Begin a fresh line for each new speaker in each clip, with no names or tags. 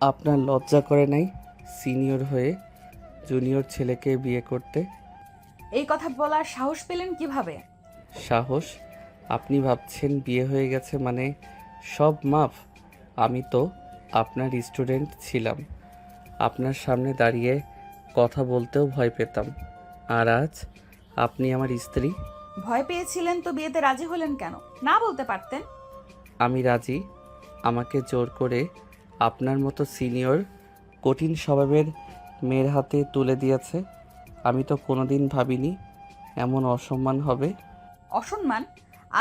আপনার লজ্জা করে নাই সিনিয়র হয়ে জুনিয়র ছেলেকে বিয়ে করতে?
এই কথা বলার সাহস পেলেন কিভাবে?
সাহস? আপনি ভাবছেন বিয়ে হয়ে গেছে মানে সব মাফ? আমি তো আপনার স্টুডেন্ট ছিলাম, আপনার সামনে দাঁড়িয়ে কথা বলতেও ভয় পেতাম, আর আজ আপনি আমার স্ত্রী।
ভয় পেয়েছিলেন তো বিয়েতে রাজি হলেন কেন? না বলতে পারতেন।
আমি রাজি। আমাকে জোর করে আপনার মতো সিনিয়র কঠিন স্বভাবের মেয়ের হাতে তুলে দিয়েছে। আমি তো কোনোদিন ভাবিনি এমন অসম্মান হবে।
অসম্মান?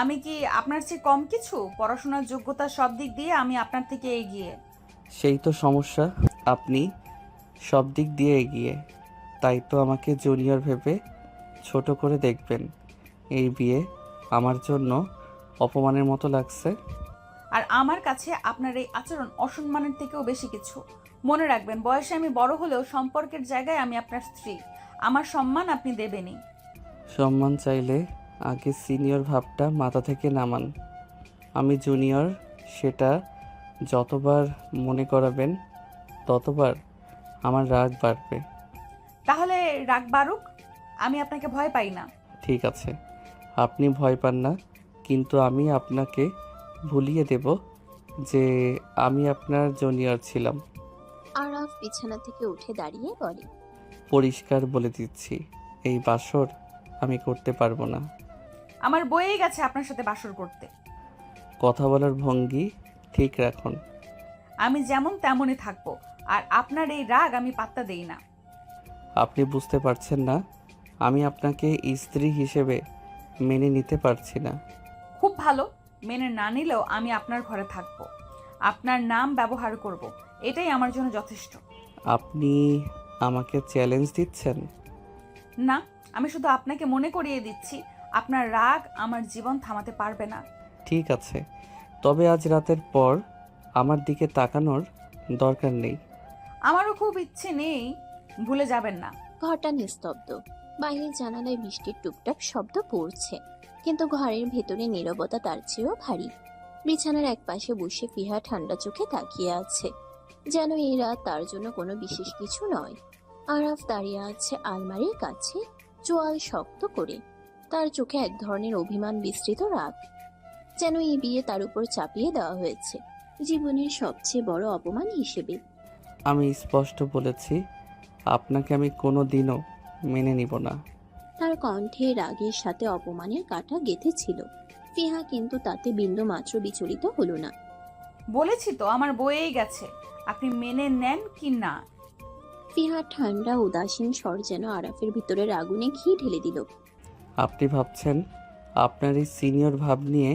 আমি কি আপনার চেয়ে কম কিছু? পড়াশোনার যোগ্যতা সব দিক দিয়ে আমি আপনার থেকে এগিয়ে।
সেই তো সমস্যা, আপনি সব দিক দিয়ে এগিয়ে, তাই তো আমাকে জুনিয়র ভেবে ছোট করে দেখবেন। এই বিয়ে আমার জন্য অপমানের মতো লাগছে।
আর আমার কাছে আপনার এই আচরণ অসম্মানের থেকেও বেশি কিছু। মনে রাখবেন, বয়সে আমি বড় হলেও সম্পর্কের জায়গায় আমি আপনার স্ত্রী। আমার সম্মান আপনি দেবেনই।
সম্মান চাইলে আগে সিনিয়র ভাবটা মাথা থেকে নামান। আমি জুনিয়র, সেটা যতবার মনে করাবেন ততবার আমার রাগ বাড়বে।
তাহলে রাগ বাড়ুক, আমি আপনাকে ভয় পাই না।
ঠিক আছে, আপনি ভয় পান না, কিন্তু আমি আপনাকে ভুলিয়ে দেব যে আমি আপনার জুনিয়র ছিলাম।
আরাফ বিছানা থেকে উঠে দাঁড়িয়ে বলে,
পরিষ্কার বলে দিচ্ছি, এই বাসর আমি করতে পারবো না।
আমার বয়েই গেছে আপনার সাথে বাসর করতে।
কথা বলার ভঙ্গি ঠিক রাখুন।
আমি যেমন তেমনই থাকবো, আর আপনার এই রাগ আমি পাত্তা দেই না।
আপনি বুঝতে পারছেন না, আমি আপনাকে স্ত্রী হিসেবে মেনে নিতে পারছি না।
খুব ভালো, মেনে না নিলেও আমি আপনার ঘরে থাকবো, আপনার নাম ব্যবহার করব, এটাই আমার জন্য যথেষ্ট।
আপনি আমাকে চ্যালেঞ্জ দিচ্ছেন?
না, আমি শুধু আপনাকে মনে করিয়ে দিচ্ছি, আপনার রাগ আমার জীবন থামাতে পারবে না।
ঠিক আছে, তবে আজ রাতের পর আমার দিকে তাকানোর দরকার নেই।
আমারও খুব ইচ্ছে নেই, ভুলে যাবেন না।
ঘরটা নিস্তব্ধ। বাইরের জানালায় বৃষ্টির টুপটাপ শব্দ পড়ছে, কিন্তু ঘরের ভেতরে নীরবতা তার চেয়েও ভারী। বিছানার একপাশে বসে ফিহা ঠান্ডা চোখে তাকিয়ে আছে, যেন এই রাত তার জন্য কোনো বিশেষ কিছু নয়। আরাফ দাঁড়িয়ে আছে আলমারির কাছে, চোয়াল শক্ত করে। তার চোখে এক ধরনের অভিমান বিস্তৃত রাগ, যেন এই বিয়ে তার উপর চাপিয়ে দেওয়া হয়েছে জীবনের সবচেয়ে বড় অপমান হিসেবে।
আমি স্পষ্ট বলেছি, আপনাকে আমি কোনো দিনও মেনে নিব না।
তার কণ্ঠে রাগের সাথে অপমানের কাঁটা গেঁথেছিল। ফিহা কিন্তু তাতে বিন্দু মাত্র বিচলিত হলো না।
বলেছি তো আমার বয়েই গেছে, আপনি মেনে নেন কি না।
ফিহা ঠান্ডা উদাসীন স্বর যেন আরাফের ভিতরের আগুনে ঘি ঢেলে দিল।
আপনি ভাবছেন আপনার এই সিনিয়র ভাব নিয়ে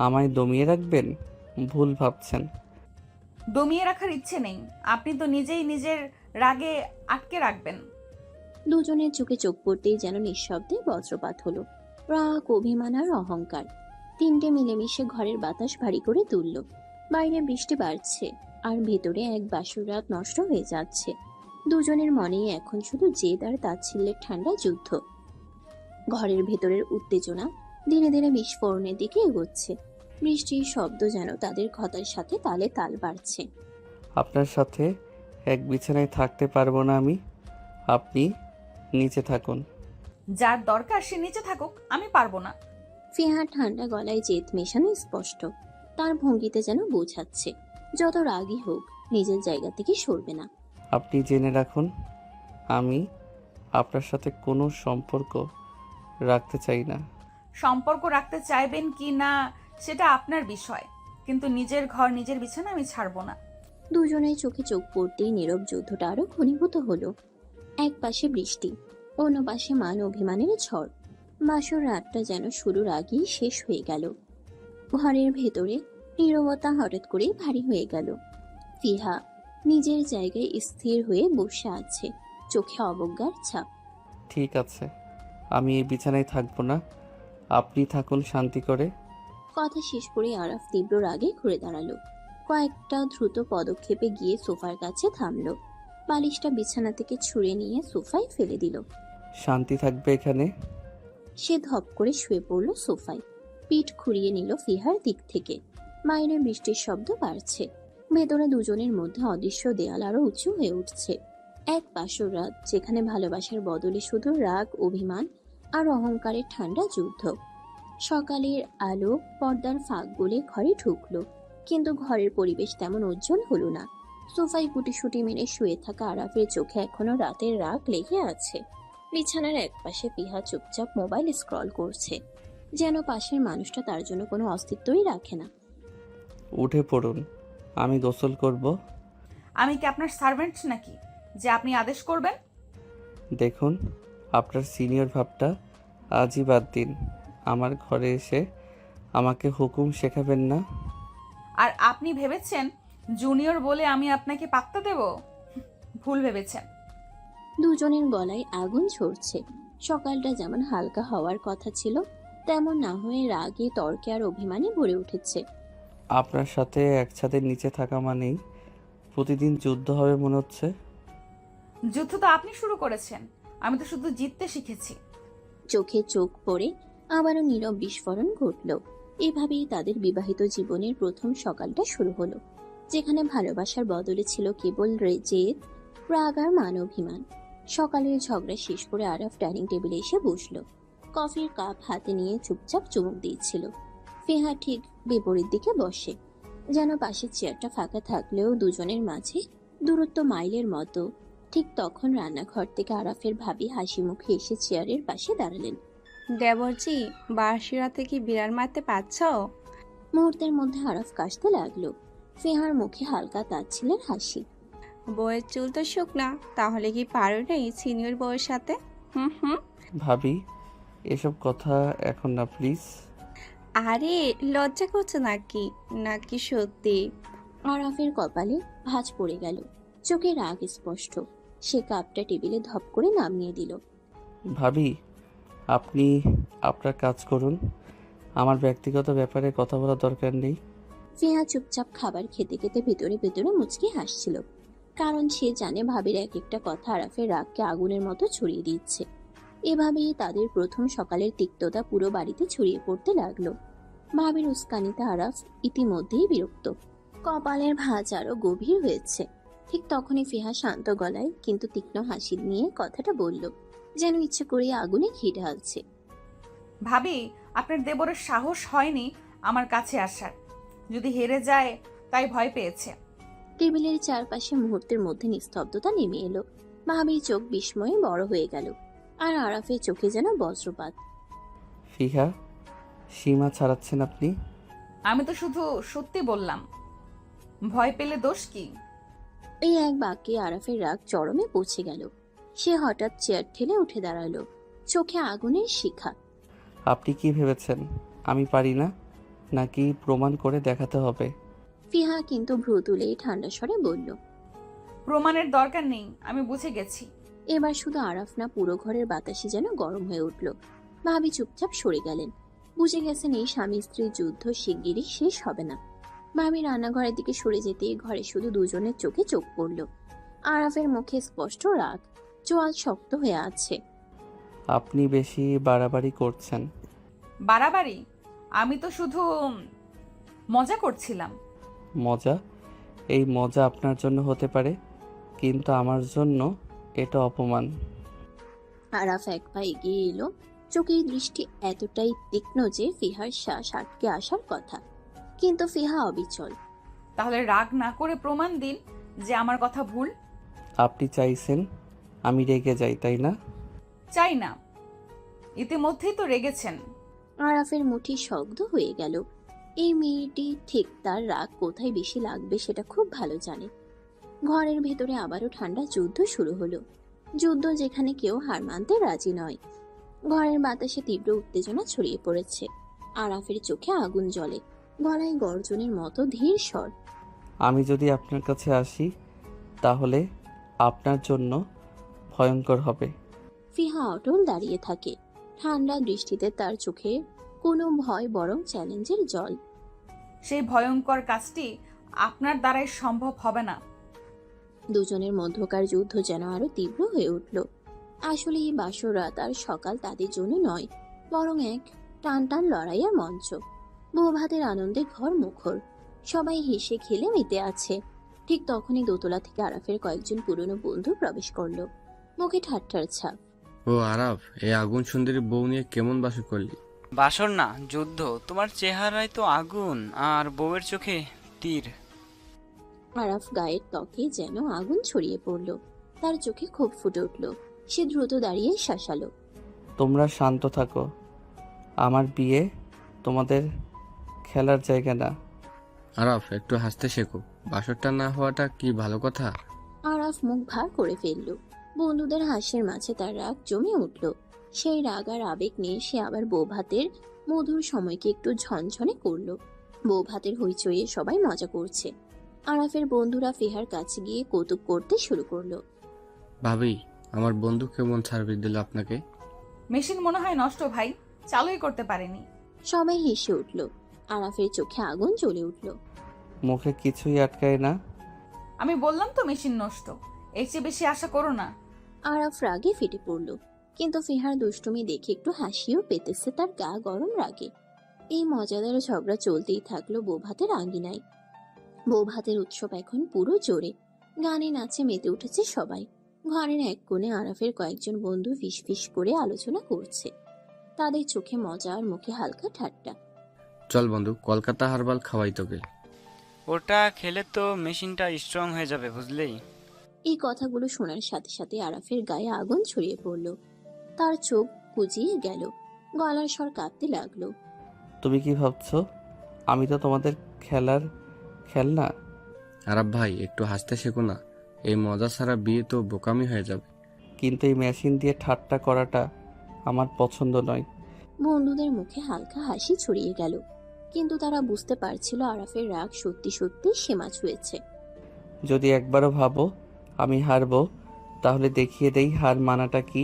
আমায় দমিয়ে রাখবেন? ভুল ভাবছেন।
দমিয়ে রাখার ইচ্ছে নেই, আপনি তো নিজেই নিজের রাগে আটকে রাখবেন।
দুজনের চোখে চোখ পড়তেই যেন নিঃশব্দে বজ্রপাত হলো। রাগ, অভিমান আর অহংকার তিনটে মিলেমিশে ঘরের বাতাস ভারী করে তুলল। বাইরে বৃষ্টি বাড়ছে, আর ভেতরে এক বাসর রাত নষ্ট হয়ে যাচ্ছে। দুজনের মনেই এখন শুধু জেদ আর তাচ্ছিল্যের ঠান্ডা যুদ্ধ। ঘরের ভেতরের উত্তেজনা ধীরে ধীরে বিস্ফোরণের দিকে এগোচ্ছে। বৃষ্টির শব্দ যেন তাদের ক্ষতার সাথে তালে তাল বাড়ছে।
আপনার সাথে এক বিছানায় থাকতে পারবো না আমি। আপনি নিচে থাকুন।
যার দরকার সে নিচে থাকুক, আমি পারবো না।
ফিহা ঠান্ডা গলায় জেদ মেশানো স্পষ্ট। তার ভঙ্গিতে যেন বোঝাচ্ছে, যত রাগই হোক নিজের জায়গা থেকে সরবে না।
আপনি জেনে রাখুন, আমি আপনার সাথে কোনো সম্পর্ক রাখতে চাই না।
সম্পর্ক রাখতে চাইবেন কি না সেটা আপনার বিষয়, কিন্তু নিজের ঘর নিজের বিছানা আমি ছাড়বো না।
দুজনের চোখে চোখ পড়তেই নীরব যুদ্ধটা আরো ঘনীভূত হলো। এক পাশে বৃষ্টি, অন্য পাশে মান অভিমানের ঝড়। বাসর রাতটা যেন শুরুর আগেই শেষ হয়ে গেল। ঘরের ভেতরে নীরবতা হঠাৎ করেই ভারী হয়ে গেল। ফিহা নিজের জায়গায় স্থির হয়ে বসে আছে, চোখে অবজ্ঞার ছাপ।
ঠিক আছে, আমি এই বিছানায় থাকবো না, আপনি থাকুন শান্তি করে।
কথা শেষ করে আরাফ তীব্র রাগে ঘুরে দাঁড়ালো। কয়েকটা দ্রুত পদক্ষেপে গিয়ে সোফার কাছে থামলো। বালিশটা বিছানা থেকে ছুঁড়ে নিয়ে সোফায় ফেলে দিল।
শান্তি থাকবে এখানে।
সে ধপ করে শুয়ে পড়ল সোফায়, পিঠ খুঁড়িয়ে নিল ফিহার দিক থেকে। বাইরে বৃষ্টির শব্দ বাড়ছে, ভেতরে দুজনের মধ্যে অদৃশ্য দেয়াল আরো উঁচু হয়ে উঠছে। এক বাসর রাত যেখানে ভালোবাসার বদলে শুধু রাগ, অভিমান আর অহংকারের ঠান্ডা যুদ্ধ। সকালের আলো পর্দার ফাঁক গলে ঘরে ঢুকলো, কিন্তু ঘরের পরিবেশ তেমন উজ্জ্বল হলো না। সোফায় গুটিসুটি মেরে শুয়ে থাকা আরাফের চোখে এখনো রাতের রাগ লেগে আছে। বিছানার একপাশে পিহা চুপচাপ মোবাইল স্ক্রল করছে, যেন পাশের মানুষটা তার জন্য কোনো অস্তিত্বই রাখে না।
উঠে পড়ুন, আমি গোসল করব।
আমি কি আপনার সার্ভেন্ট নাকি যে আপনি আদেশ করবেন?
দেখুন, আপনার সিনিয়র ভাবটা আজই বাদ দিন। আমার ঘরে এসে আমাকে হুকুম শেখাবেন না।
আর আপনি ভেবেছেন জুনিয়র বলে আমি আপনাকে পাত্তা দেব? ভুল ভেবেছেন।
দুজনের গলায় আগুন ঝরছে। সকালটা যেমন হালকা হওয়ার কথা ছিল, তেমন না হয়ে রাগে, তর্কে আর অভিমানে ভরে উঠেছে।
আপনার সাথে এক ছাদের নিচে থাকা মানেই প্রতিদিন যুদ্ধ হবে মনে হচ্ছে।
যুদ্ধ তো আপনি শুরু করেছেন, আমি তো শুধু জিততে শিখেছি।
চোখে চোখ পড়ে আবারও নীরব বিস্ফোরণ ঘটল। এভাবেই তাদের বিবাহিত জীবনের প্রথম সকালটা শুরু হলো, যেখানে ভালোবাসার বদলে ছিল কেবল জেদ, রাগ আর মান অভিমান। সকালের ঝগড়া শেষ করে আরাফ ডাইনিং টেবিলে এসে বসলো। কফির কাপ হাতে নিয়ে চুপচাপ চুমুক দিচ্ছিল। ফিহা ঠিক বিপরীত দিকে বসে, যেন পাশের চেয়ারটা ফাঁকা থাকলেও দুজনের মাঝে দূরত্ব মাইলের মতো। ঠিক তখন রান্নাঘর থেকে আরাফের ভাবি হাসি মুখে এসে চেয়ারের পাশে দাঁড়ালেন।
দেবরজি, বার্ষিরাতে কি বিড়াল মারতে পারছ?
মুহূর্তের মধ্যে আরাফ কাশতে লাগলো। ফিহার মুখে হালকা তাচ্ছিলের হাসি।
বউয়ের চুল তো শুকনা, তাহলে কি পারো নেই সিনিয়র বউয়ের সাথে? হুম হুম।
ভাবি, এসব কথা এখন না প্লিজ।
আরে লজ্জা করছো নাকি? নাকি সত্যি?
আরাফের কপালে ভাঁজ পড়ে গেল, চোখে রাগ স্পষ্ট। সে কাপটা টেবিলে ধপ করে নামিয়ে দিল।
ভাবি, আপনি আপনার কাজ করুন, আমার ব্যক্তিগত ব্যাপারে কথা বলার দরকার নেই।
ফিহা চুপচাপ খাবার খেতে খেতে ভেতরে ভেতরে মুচকি হাসছিল, কারণ সে জানে ভাবির এক একটা কথা আরাফের রাগকে আগুনের মতো ছড়িয়ে দিচ্ছে। এভাবেই তাদের প্রথম সকালের তিক্ততা পুরো বাড়িতে ছড়িয়ে পড়তে লাগলো। ভাবির উস্কানিতে আরাফ ইতিমধ্যেই বিরক্ত, কপালের ভাঁজ আরো গভীর হয়েছে। ঠিক তখনই ফিহা শান্ত গলায় কিন্তু তীক্ষ্ণ হাসি নিয়ে কথাটা বলল, যেন ইচ্ছে করে আগুনে ঘি ঢালছে।
ভাবি, আপনার দেবরের সাহস হয়নি আমার কাছে আসার, যদি হেরে যায় তাই ভয় পেয়েছে।
টেবিলের চারপাশে মুহূর্তের মধ্যে নিস্তব্ধতা নেমে এলো। ভাবির চোখ বিস্ময়ে বড় হয়ে গেল, আর আরাফের চোখে যেন বজ্রপাত।
ফিহা, সীমা ছাড়াচ্ছেন আপনি।
আমি তো শুধু সত্যি বললাম, ভয় পেলে দোষ কি?
এই এক বাক্যে আরাফের রাগ চরমে পৌঁছে গেল। সে হঠাৎ চেয়ার ঠেলে উঠে দাঁড়ালো, চোখে আগুনের শিখা।
আপনি কি ভেবেছেন আমি পারি না, নাকি প্রমাণ করে দেখাতে হবে?
ফিহা কিন্তু ভ্রু তুলেই ঠান্ডা স্বরে বলল।
প্রমাণের দরকার নেই, আমি বুঝে গেছি।
এবার শুধু আরাফ না, পুরো ঘরের বাতাসে যেন গরম হয়ে উঠল। ভাবি চুপচাপ সরে গেলেন, বুঝে গেছেন এই স্বামী স্ত্রীর যুদ্ধ শিগগিরই শেষ হবে না। ভাবি রান্নাঘরের দিকে সরে যেতেই ঘরে শুধু দুজনের চোখে চোখ পড়ল। আরাফের মুখে স্পষ্ট রাগ, চোয়াল শক্ত হয়ে আছে।
আপনি বেশি বাড়াবাড়ি করছেন।
বাড়াবাড়ি? আমি তো শুধু মজা করছিলাম।
মজা? এই মজা আপনার জন্য হতে পারে, কিন্তু আমার জন্য এটা অপমান।
আরাফ এক পা এগিয়ে এলো, চোখের দৃষ্টি এতটাই তীক্ষ্ণ যে ফিহার শ্বাস আটকে আসার কথা, কিন্তু ফিহা অবিচল।
তাহলে রাগ না করে প্রমাণ দিন যে আমার কথা ভুল।
আপনি চাইছেন আমি রেগে যাই, তাই না?
চাই না, ইতিমধ্যেই তো রেগেছেন।
আরাফের মুঠি শব্দ হয়ে গেল। এই মেয়েটি ঠিক তার রাগ কোথায় বেশি লাগবে সেটা খুব ভালো জানে। ঘরের ভেতরে আবারও ঠান্ডা যুদ্ধ শুরু হলো, যুদ্ধ যেখানে কেউ হার মানতে রাজি নয়। ঘরের বাতাসে তীব্র উত্তেজনা ছড়িয়ে পড়েছে। আরাফের চোখে আগুন জ্বলে, গলায় গর্জনের মতো ধীর স্বর।
আমি যদি আপনার কাছে আসি তাহলে আপনার জন্য ভয়ঙ্কর হবে।
ফিহা অটল দাঁড়িয়ে থাকে, ঠান্ডা দৃষ্টিতে তার চোখে কোনো ভয় বরং চ্যালেঞ্জের জল।
সেই ভয়ঙ্কর কাজটি আপনার দ্বারাই সম্ভব হবে না।
দুজনের মধ্যকার যুদ্ধ যেন আরো তীব্র হয়ে উঠল। আসলে এই বাসর রাত আর সকাল তাদের জন্য নয়, বরং এক টান টান লড়াইয়ের মঞ্চ। বউ ভাতের আনন্দে ঘর মুখর, সবাই হেসে খেলে মেতে আছে। ঠিক তখনই দোতলা থেকে আরাফের কয়েকজন পুরনো বন্ধু প্রবেশ করলো, মুখে ঠাট্টার ছাপ।
ও আরাফ, এই আগুন সুন্দরী বউ নিয়ে কেমন বাসর করলি?
বাসর না, যুদ্ধ। তোমার চেহারায় তো আগুন আর বউয়ের চোখে তীর।
আরাফ গায়ের ত্বকে যেন আগুন ছড়িয়ে পড়ল, তার চোখে ক্ষোভ ফুটে উঠল। সে দ্রুত দাঁড়িয়ে শাসালো।
তোমরা শান্ত থাকো, আমার বিয়ে তোমাদের খেলার জায়গা না।
আরাফ, একটু হাসতে শেখো। বাসরটা না হওয়াটা কি ভালো কথা?
আরাফ মুখ ভার করে ফেলল। বন্ধুদের হাসির মাঝে তার রাগ জমে উঠল। সেই রাগ আর আবেগ নিয়ে সে আবার বৌভাতের মধুর সময়কে একটু ঝনঝনে করলো। বৌভাতের হইচইয়ে সবাই মজা করছে। আরাফের বন্ধুরা ফিহার কাছে গিয়ে কৌতুক করতে শুরু করলো।
ভাবি, আমার বন্ধু কেমন সার্ভিস দিল আপনাকে?
মেশিন মনে হয় নষ্ট ভাই, চালুই করতে পারেনি।
সবাই হেসে উঠল। আরাফের চোখে আগুন জ্বলে উঠল।
মুখে কিছুই আটকায় না।
আমি বললাম তো মেশিন নষ্ট, এর চেয়ে বেশি আশা করো না।
আরাফ রাগে ফেটে পড়ল, কিন্তু ফিহার দুষ্টুমি দেখে একটু হাসিও পেতেছে তার গা গরম রাগে। এই মজাদার ঝগড়া চলতেই থাকলো বৌভাতের আঙ্গিনায়। বৌভাতের উৎসব এখন পুরো জোরে, গানে নাচে মেতে উঠেছে সবাই। ঘরের এক কোণে আরাফের কয়েকজন বন্ধু ফিসফিস করে আলোচনা করছে, তাদের চোখে মজা আর মুখে হালকা ঠাট্টা।
চল বন্ধু, কলকাতা হারবাল খাওয়াই তোকে।
ওটা খেলে তো মেশিনটা স্ট্রং হয়ে যাবে, বুঝলেই।
এই কথাগুলো শোনার সাথে সাথে আরাফের গায়ে আগুন ছড়িয়ে পড়ল। তার চোখ কুজিয়ে গেল, গলার স্বর কাঁপতে লাগলো।
তুমি কি ভাবছো আমি তো তোমাদের খেলার খেলনা?
আরাফ ভাই, একটু হাসতে শেখো না। এই মজা ছাড়া বিয়ে তো বোকামি হয়ে যাবে।
কিন্তু এই মেশিন দিয়ে ঠাট্টা করাটা আমার পছন্দ নয়।
বন্ধুদের মুখে হালকা হাসি ছড়িয়ে গেল, কিন্তু তারা বুঝতে পারছিল আরাফের রাগ সত্যি সত্যি সীমা ছুঁয়েছে।
যদি একবারও ভাবো আমি হারবো, তাহলে দেখিয়ে দেই হার মানাটা কি।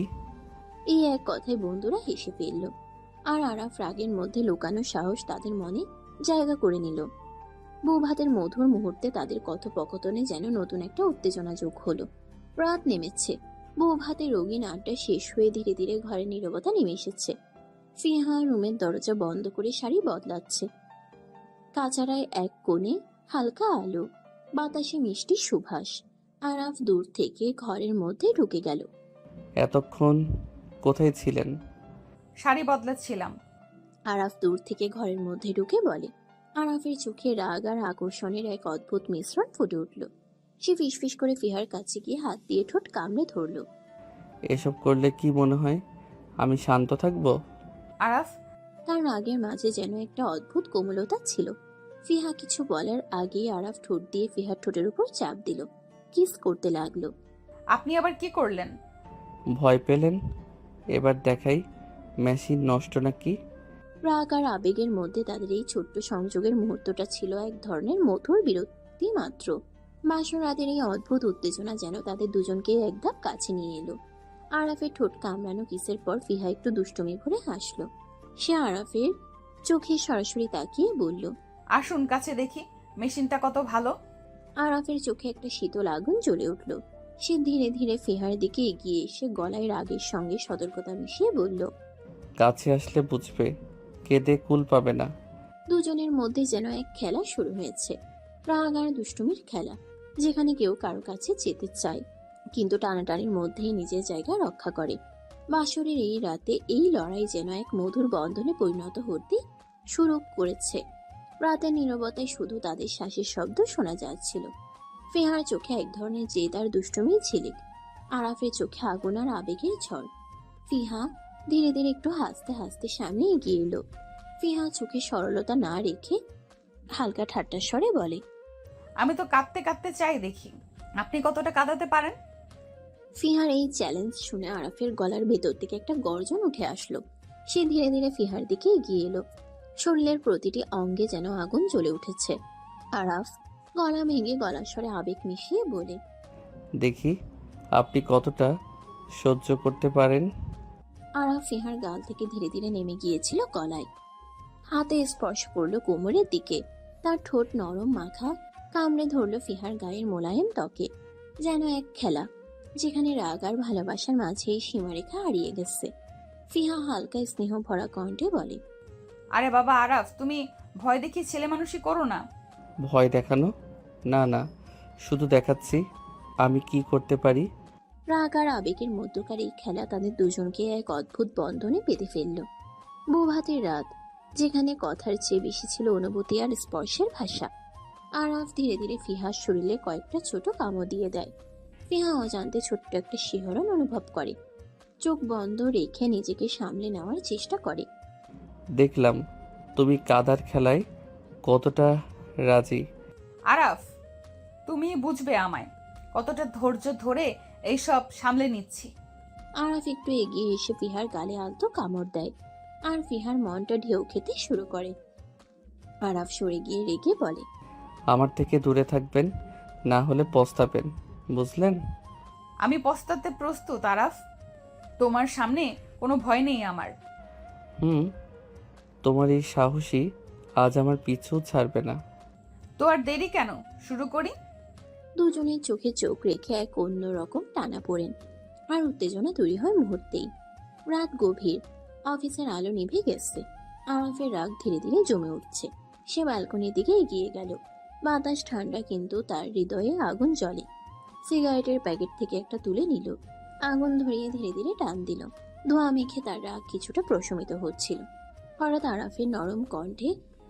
এই এক কথায় বন্ধুরা হেসে ফেলল, আর আরাফ রাগের মধ্যে লুকানো সাহস তাদের মনে জায়গা করে নিল। বৌভাতের মধুর মুহূর্তে তাদের কথোপকথনে যেন নতুন একটা উত্তেজনা যোগ হলো। রাত নেমেছে, বৌভাতের রঙিন আড্ডা শেষ হয়ে ধীরে ধীরে ঘরে নীরবতা নেমে এসেছে। ফিহা রুমের দরজা বন্ধ করে শাড়ি বদলাচ্ছে। কাচারায় এক কোণে হালকা আলো, বাতাসে মিষ্টি সুবাস। আরাফ দূর থেকে ঘরের মধ্যে ঢুকে গেল।
এতক্ষণ কোথায় ছিলেন?
শাড়ি বদলাচ্ছিলাম।
আরাফ দূর থেকে ঘরের মধ্যে ঢুকে বলে। আরাফের চোখে রাগ আর আকর্ষণের এক অদ্ভুত মিশ্রণ ফুটে উঠল। সে ফিসফিস করে ফিহার কাছে গিয়ে হাত দিয়ে ঠোঁট কামড়ে ধরল।
এসব করলে কি মনে হয় আমি শান্ত থাকবো?
আরাফ,
তার রাগের মাঝে যেন একটা অদ্ভুত কোমলতা ছিল। ফিহা কিছু বলার আগেই আরাফ ঠোঁট দিয়ে ফিহার ঠোঁটের উপর চাপ দিল, কিস করতে লাগলো।
আপনি আবার কি করলেন?
ভয় পেলেন? এবার দেখাই মেশিন নষ্ট নাকি।
রাগ আর আবেগের মধ্যে তাদের এই ছোট্ট সংযোগের মুহূর্তটা ছিল এক ধরনের মধুর বিরতি মাত্র। বাসর রাতের এই অদ্ভুত উত্তেজনা যেন তাদের দুজনকে এক ধাপ কাছে নিয়ে এলো। আরাফের ঠোঁট কামড়ানো কিসের পর ফিহা একটু দুষ্টুমি ভরে হাসলো। সে আরাফের চোখে সরাসরি তাকিয়ে বলল,
আসুন কাছে দেখি মেশিনটা কত ভালো।
আরাফের চোখে একটা শীতল আগুন জ্বলে উঠল। সে ধীরে ধীরে ফিহার দিকে এগিয়ে এসে গলায় রাগের সঙ্গে সতর্কতা মিশিয়ে বলল,
কাছে আসলে বুঝবে, কেঁদে কুল পাবে না।
দুজনের মধ্যে যেন এক খেলা শুরু হয়েছে, রাগ আর দুষ্টুমির খেলা, যেখানে কেউ কারো কাছে যেতে চায় কিন্তু টানাটানির মধ্যেই নিজের জায়গা রক্ষা করে। বাসরের এই রাতে এই লড়াই যেন এক মধুর বন্ধনে পরিণত হতে শুরু করেছে। রাতের নীরবতায় শুধু তাদের শ্বাসের শব্দ শোনা যাচ্ছিল। ফিহার চোখে এক ধরনের জেদ আর দুষ্টুমি ঝিলিক, আরাফের চোখে আগুন আর আবেগের ঝড়। ফিহা ধীরে ধীরে একটু হাসতে হাসতে সামনে এগিয়ে এলো। ফিহা চোখে সরলতা না রেখে হালকা ঠাট্টার স্বরে বলে,
আমি তো কাঁদতে কাঁদতে চাই দেখি আপনি কতটা কাঁদাতে পারেন।
ফিহার এই চ্যালেঞ্জ শুনে আরাফের গলার ভেতর থেকে একটা গর্জন উঠে আসলো। সে ধীরে ধীরে ফিহার দিকে এগিয়ে এলো। শরীরের প্রতিটি অঙ্গে যেন আগুন জ্বলে উঠেছে। আরাফ গলা ভেঙে গলার স্বরে আবেগ মিশিয়ে বলে,
দেখি আপনি কতটা সহ্য করতে পারেন।
আরাফ ফিহার গাল থেকে ধীরে ধীরে নেমে গিয়েছিল গলায়। হাতে স্পর্শ করলো কোমরের দিকে। তার ঠোঁট নরম মাখা কামড়ে ধরলো ফিহার গায়ের মোলায়েম ত্বকে। যেন এক খেলা, যেখানে রাগ আর ভালোবাসার মাঝেই সীমারেখা হারিয়ে গেছে। ফিহা হালকা স্নেহ ভরা কণ্ঠে বলে,
আরে বাবা আরাফ, তুমি ভয় দেখি ছেলে মানুষই করো না।
ভয় দেখানো? না না, শুধু দেখাচ্ছি আমি কি করতে পারি।
রাগ আর আবেগের মধ্যকার এই খেলা তাদের দুজনকে এক অদ্ভুত বন্ধনে বেঁধে ফেলল। বৌভাতের রাত, যেখানে কথার চেয়ে বেশি ছিল অনুভূতি আর স্পর্শের ভাষা। আরাফ ধীরে ধীরে ফিহার শরীরে কয়েকটা ছোট কামড় দিয়ে দেয়। ফিহা অজান্তে ছোট্ট একটা শিহরণ অনুভব করে। চোখ বন্ধ রেখে নিজেকে সামলে নেওয়ার চেষ্টা করে।
দেখলাম তুমি কাদার খেলায় কতটা রাজি।
আরাফ, তুমি বুঝবে আমায়, কতটা ধৈর্য ধরে এইসব সামলে নিচ্ছি।
আরাফ একটু এগিয়ে এসে ফিহার গালে আলতো কামড় দেয়, আর ফিহার মনটা ঢেউ খেতে শুরু করে। আরাফ সরে গিয়ে রেগে বলে,
আমার থেকে দূরে থাকবেন, না হলে পস্তাবেন, বুঝলেন?
আমি পস্তাতে প্রস্তুত আরাফ, তোমার সামনে কোনো ভয় নেই আমার।
হুম, তোমার এই সাহসী আজ আমার পিছু ছাড়বে না।
তো আর দেরি কেন, শুরু করি।
দুজনের চোখে চোখ রেখে এক অন্যরকম টানা পড়েন, আর উত্তেজনা তৈরি হয় মুহূর্তেই। রাত গভীর, অফিসের আলো নিভে গেছে। আরাফের রাগ ধীরে ধীরে জমে উঠছে। সে ব্যালকনির দিকে এগিয়ে গেল। বাতাস ঠান্ডা, কিন্তু তার হৃদয়ে আগুন জ্বলে। সিগারেটের প্যাকেট থেকে একটা তুলে নিল, আগুন ধরিয়ে ধীরে ধীরে টান দিল। ধোঁয়া মেখে তার রাগ কিছুটা প্রশমিত হচ্ছিল। হঠাৎ আরাফের নরম কণ্ঠে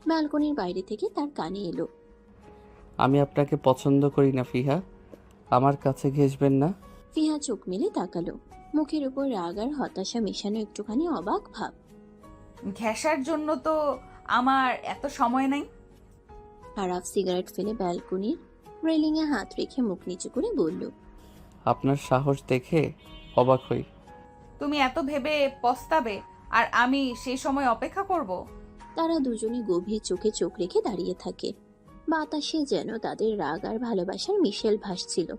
ব্যালকনির বাইরে থেকে তার কানে এলো,
আমি আপনাকে পছন্দ করি না ফিহা, আমার কাছে ঘেঁষবেন না।
ফিহা চোখ মেলে তাকালো। মুখের উপর রাগ আর হতাশা মেশানো একটুখানি অবাক ভাব।
ঘেঁষার জন্য তো আমার এত সময় নাই।
আরাফ সিগারেট ফেলে ব্যালকনির রেলিংয়ে হাত রেখে মুখ নিচু করে বলল,
আপনার সাহস দেখে অবাক হই।
তুমি এত ভেবে পস্তাবে আর আমি সেই সময় অপেক্ষা করব?
তারা দুজনে গভীর চোখে চোখ রেখে দাঁড়িয়ে থাকে। বাতাসে যেন তাদের রাগ আর ভালোবাসার মিশেল ভাসছিল।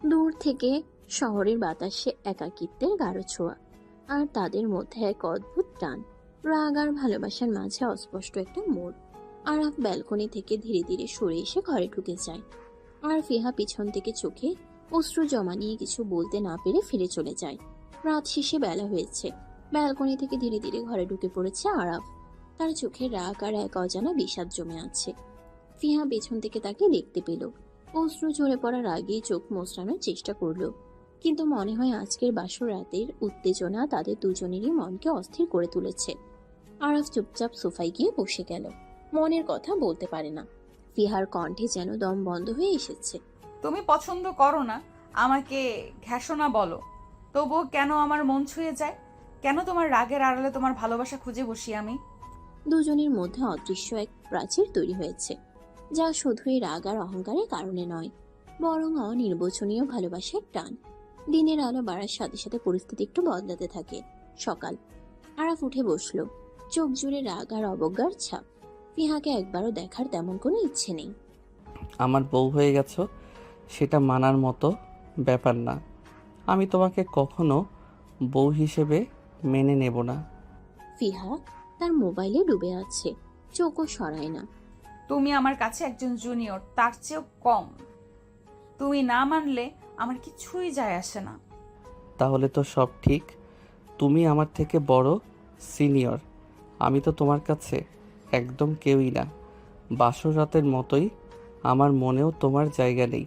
দূর থেকে শহরের বাতাসে একাকিত্বের গাঢ় ছোঁয়া, আর তাদের মধ্যে এক অদ্ভুত টান। রাগ আর ভালোবাসার মাঝে অস্পষ্ট একটা মোড়। আরাফ ব্যালকনি থেকে ধীরে ধীরে সরে এসে ঘরে ঢুকে যায়, আর ফিহা পিছন থেকে চোখে অশ্রু জমা নিয়ে কিছু বলতে না পেরে ফিরে চলে যায়। রাত শেষে বেলা হয়েছে। ব্যালকনি থেকে ধীরে ধীরে ঘরে ঢুকে পড়েছে আরাফ। তার চোখে রাগ আর এক অজানা বিষাদ জমে আছে। ফিহা পেছন থেকে তাকে দেখতে পেল। অশ্রু ঝরে পড়ার আগেই চোখ মোচড়ানোর চেষ্টা করলো, কিন্তু মনে হয় আজকের বাসর রাতের উত্তেজনা তাদের দুজনেরই মনকে অস্থির করে তুলেছে। আরাফ চুপচাপ সোফায় গিয়ে বসে গেল। মনের কথা বলতে পারে না। ফিহার কণ্ঠে যেন দম বন্ধ হয়ে এসেছে।
তুমি পছন্দ করো না, আমাকে ঘেঁষো না বলো, তবুও কেন আমার মন ছুঁয়ে যায়? কেন তোমার রাগের আড়ালে তোমার ভালোবাসা খুঁজে বসি আমি?
দুজনের মধ্যে অদৃশ্য এক প্রাচীর তৈরি হয়েছে, যা শুধুই রাগ আর অহংকারের কারণে নয়, বরং অনির্বচনীয় ভালোবাসার টান। দিনের আলো বাড়ার সাথে সাথে পরিস্থিতি একটু বদলাতে থাকে। সকাল। আরাফ উঠে বসলো, চোখ জুড়ে রাগ আর অবজ্ঞার ছাপ। ফিহাকে একবারও দেখার তেমন কোনো ইচ্ছে নেই।
আমার বউ হয়ে গেছো, সেটা মানার মতো ব্যাপার না। আমি তোমাকে কখনো বউ হিসেবে মেনে নেব না।
ফিহা তার মোবাইলে ডুবে আছে, চোখও সরায় না।
তুমি আমার কাছে একজন জুনিয়র, তার চেয়েও কম। তুমি না মানলে আমার কিছুই যায় আসে না।
তাহলে তো সব ঠিক। তুমি আমার থেকে বড়, সিনিয়র। আমি তো তোমার কাছে একদম কেউই না। বাসর রাতের মতোই আমার মনেও তোমার জায়গা নেই।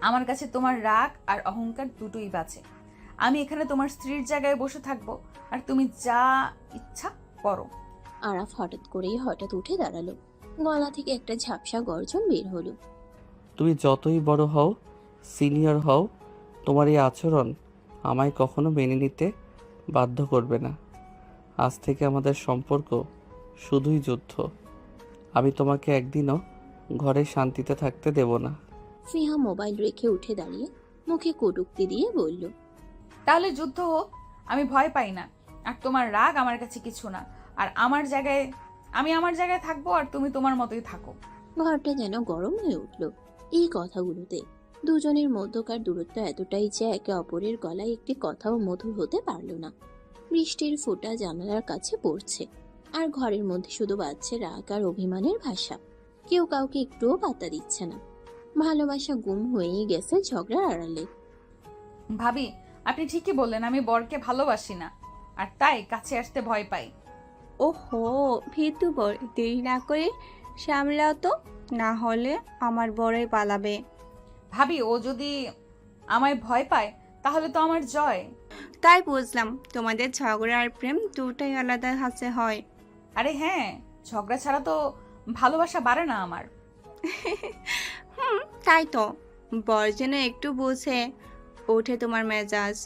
আমার কাছে তোমার রাগ আর অহংকার দুটোই বাঁচে। আমি এখানে তোমার স্ত্রীর জায়গায় বসে থাকবো, আর তুমি যা ইচ্ছা করো।
আরাফ হঠাৎ উঠে দাঁড়ালো। গলা থেকে একটা ঝাপসা গর্জন বের হলো।
তুমি যতই বড় হও, সিনিয়র হও, তোমার এই আচরণ আমায় কখনো মেনে নিতে বাধ্য করবে না। আজ থেকে আমাদের সম্পর্ক শুধুই যুদ্ধ। আমি তোমাকে একদিনও ঘরে শান্তিতে থাকতে দেব না।
ফিহা মোবাইল রেখে উঠে দাঁড়িয়ে মুখে কটূক্তি দিয়ে বলল,
তাহলে যুদ্ধ হোক, আমি ভয় পাই না। আর তোমার রাগ আমার কাছে কিছু না। আর আমি আমার জায়গায় থাকবো, আর তুমি তোমার মতোই থাকো।
ঘরটা যেন গরম হয়ে উঠল এই কথাগুলোতে। দুজনের মধ্যকার দূরত্ব এতটাই যে একে অপরের গলায় একটি কথাও মধুর হতে পারল না। বৃষ্টির ফোঁটা জানালার কাছে পড়ছে, আর ঘরের মধ্যে শুধু বাজছে রাগ আর অভিমানের ভাষা। কেউ কাউকে একটুও পাত্তা দিচ্ছে না। ভালোবাসা গুম হয়েই গেছে ঝগড়ার আড়ালে।
ভাবি, আপনি ঠিকই বললেন, আমি বরকে ভালোবাসি না, আর তাই কাছে আসতে ভয় পাই।
ওহো, ভীতু বর, দেরি না করে সামলাও তো, না হলে আমার বড়ই পালাবে।
ভাবি ও যদি আমায় ভয় পায় তাহলে তো আমার জয়।
তাই বুঝলাম তোমাদের ঝগড়া আর প্রেম দুটাই আলাদা হাসে হয়।
আরে হ্যাঁ, ঝগড়া ছাড়া তো ভালোবাসা বাড়ে না আমার।
তাই তো, বর যেন একটু বুঝে ওঠে তোমার মেজাজ।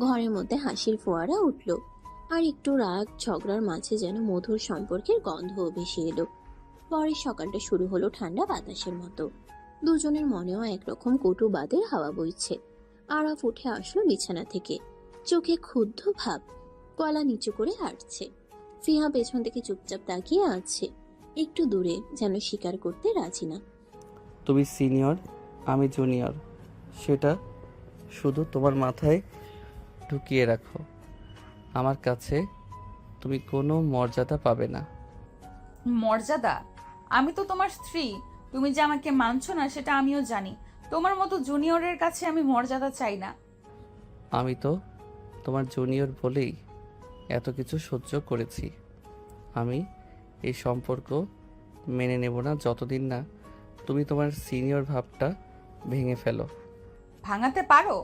ঘরের মধ্যে হাসির ফোয়ারা উঠল, আর একটু রাগ ঝগড়ার মাঝে যেন মধুর সম্পর্কের গন্ধও ভেসে এলো। পরের সকালটা শুরু হলো ঠান্ডা বাতাসের মতো। দুজনের মনেও একরকম কটু বাদের হাওয়া বইছে। আরাফ উঠে আসলো বিছানা থেকে, চোখে ক্ষুব্ধ ভাব, গলা নিচু করে হাঁটছে। ফিহা পেছন থেকে চুপচাপ তাকিয়ে আছে, একটু দূরে, যেন স্বীকার করতে রাজি না।
তুমি সিনিয়র, আমি জুনিয়র, সেটা শুধু তোমার মাথায় ঢুকিয়ে রাখো। আমার কাছে তুমি কোনো মর্যাদা পাবে না।
মর্যাদা? আমি তো তোমার স্ত্রী, তুমি যে আমাকে মানছো না সেটা আমিও জানি। তোমার মতো জুনিয়রের কাছে আমি মর্যাদা চাই না।
আমি তো তোমার জুনিয়র বলেই এত কিছু সহ্য করেছি। আমি এই সম্পর্ক মেনে নেব না যতদিন না তুমি তোমার সিনিয়র ভাবটা ভেঙে ফেলো।
ভাঙাতে পারো?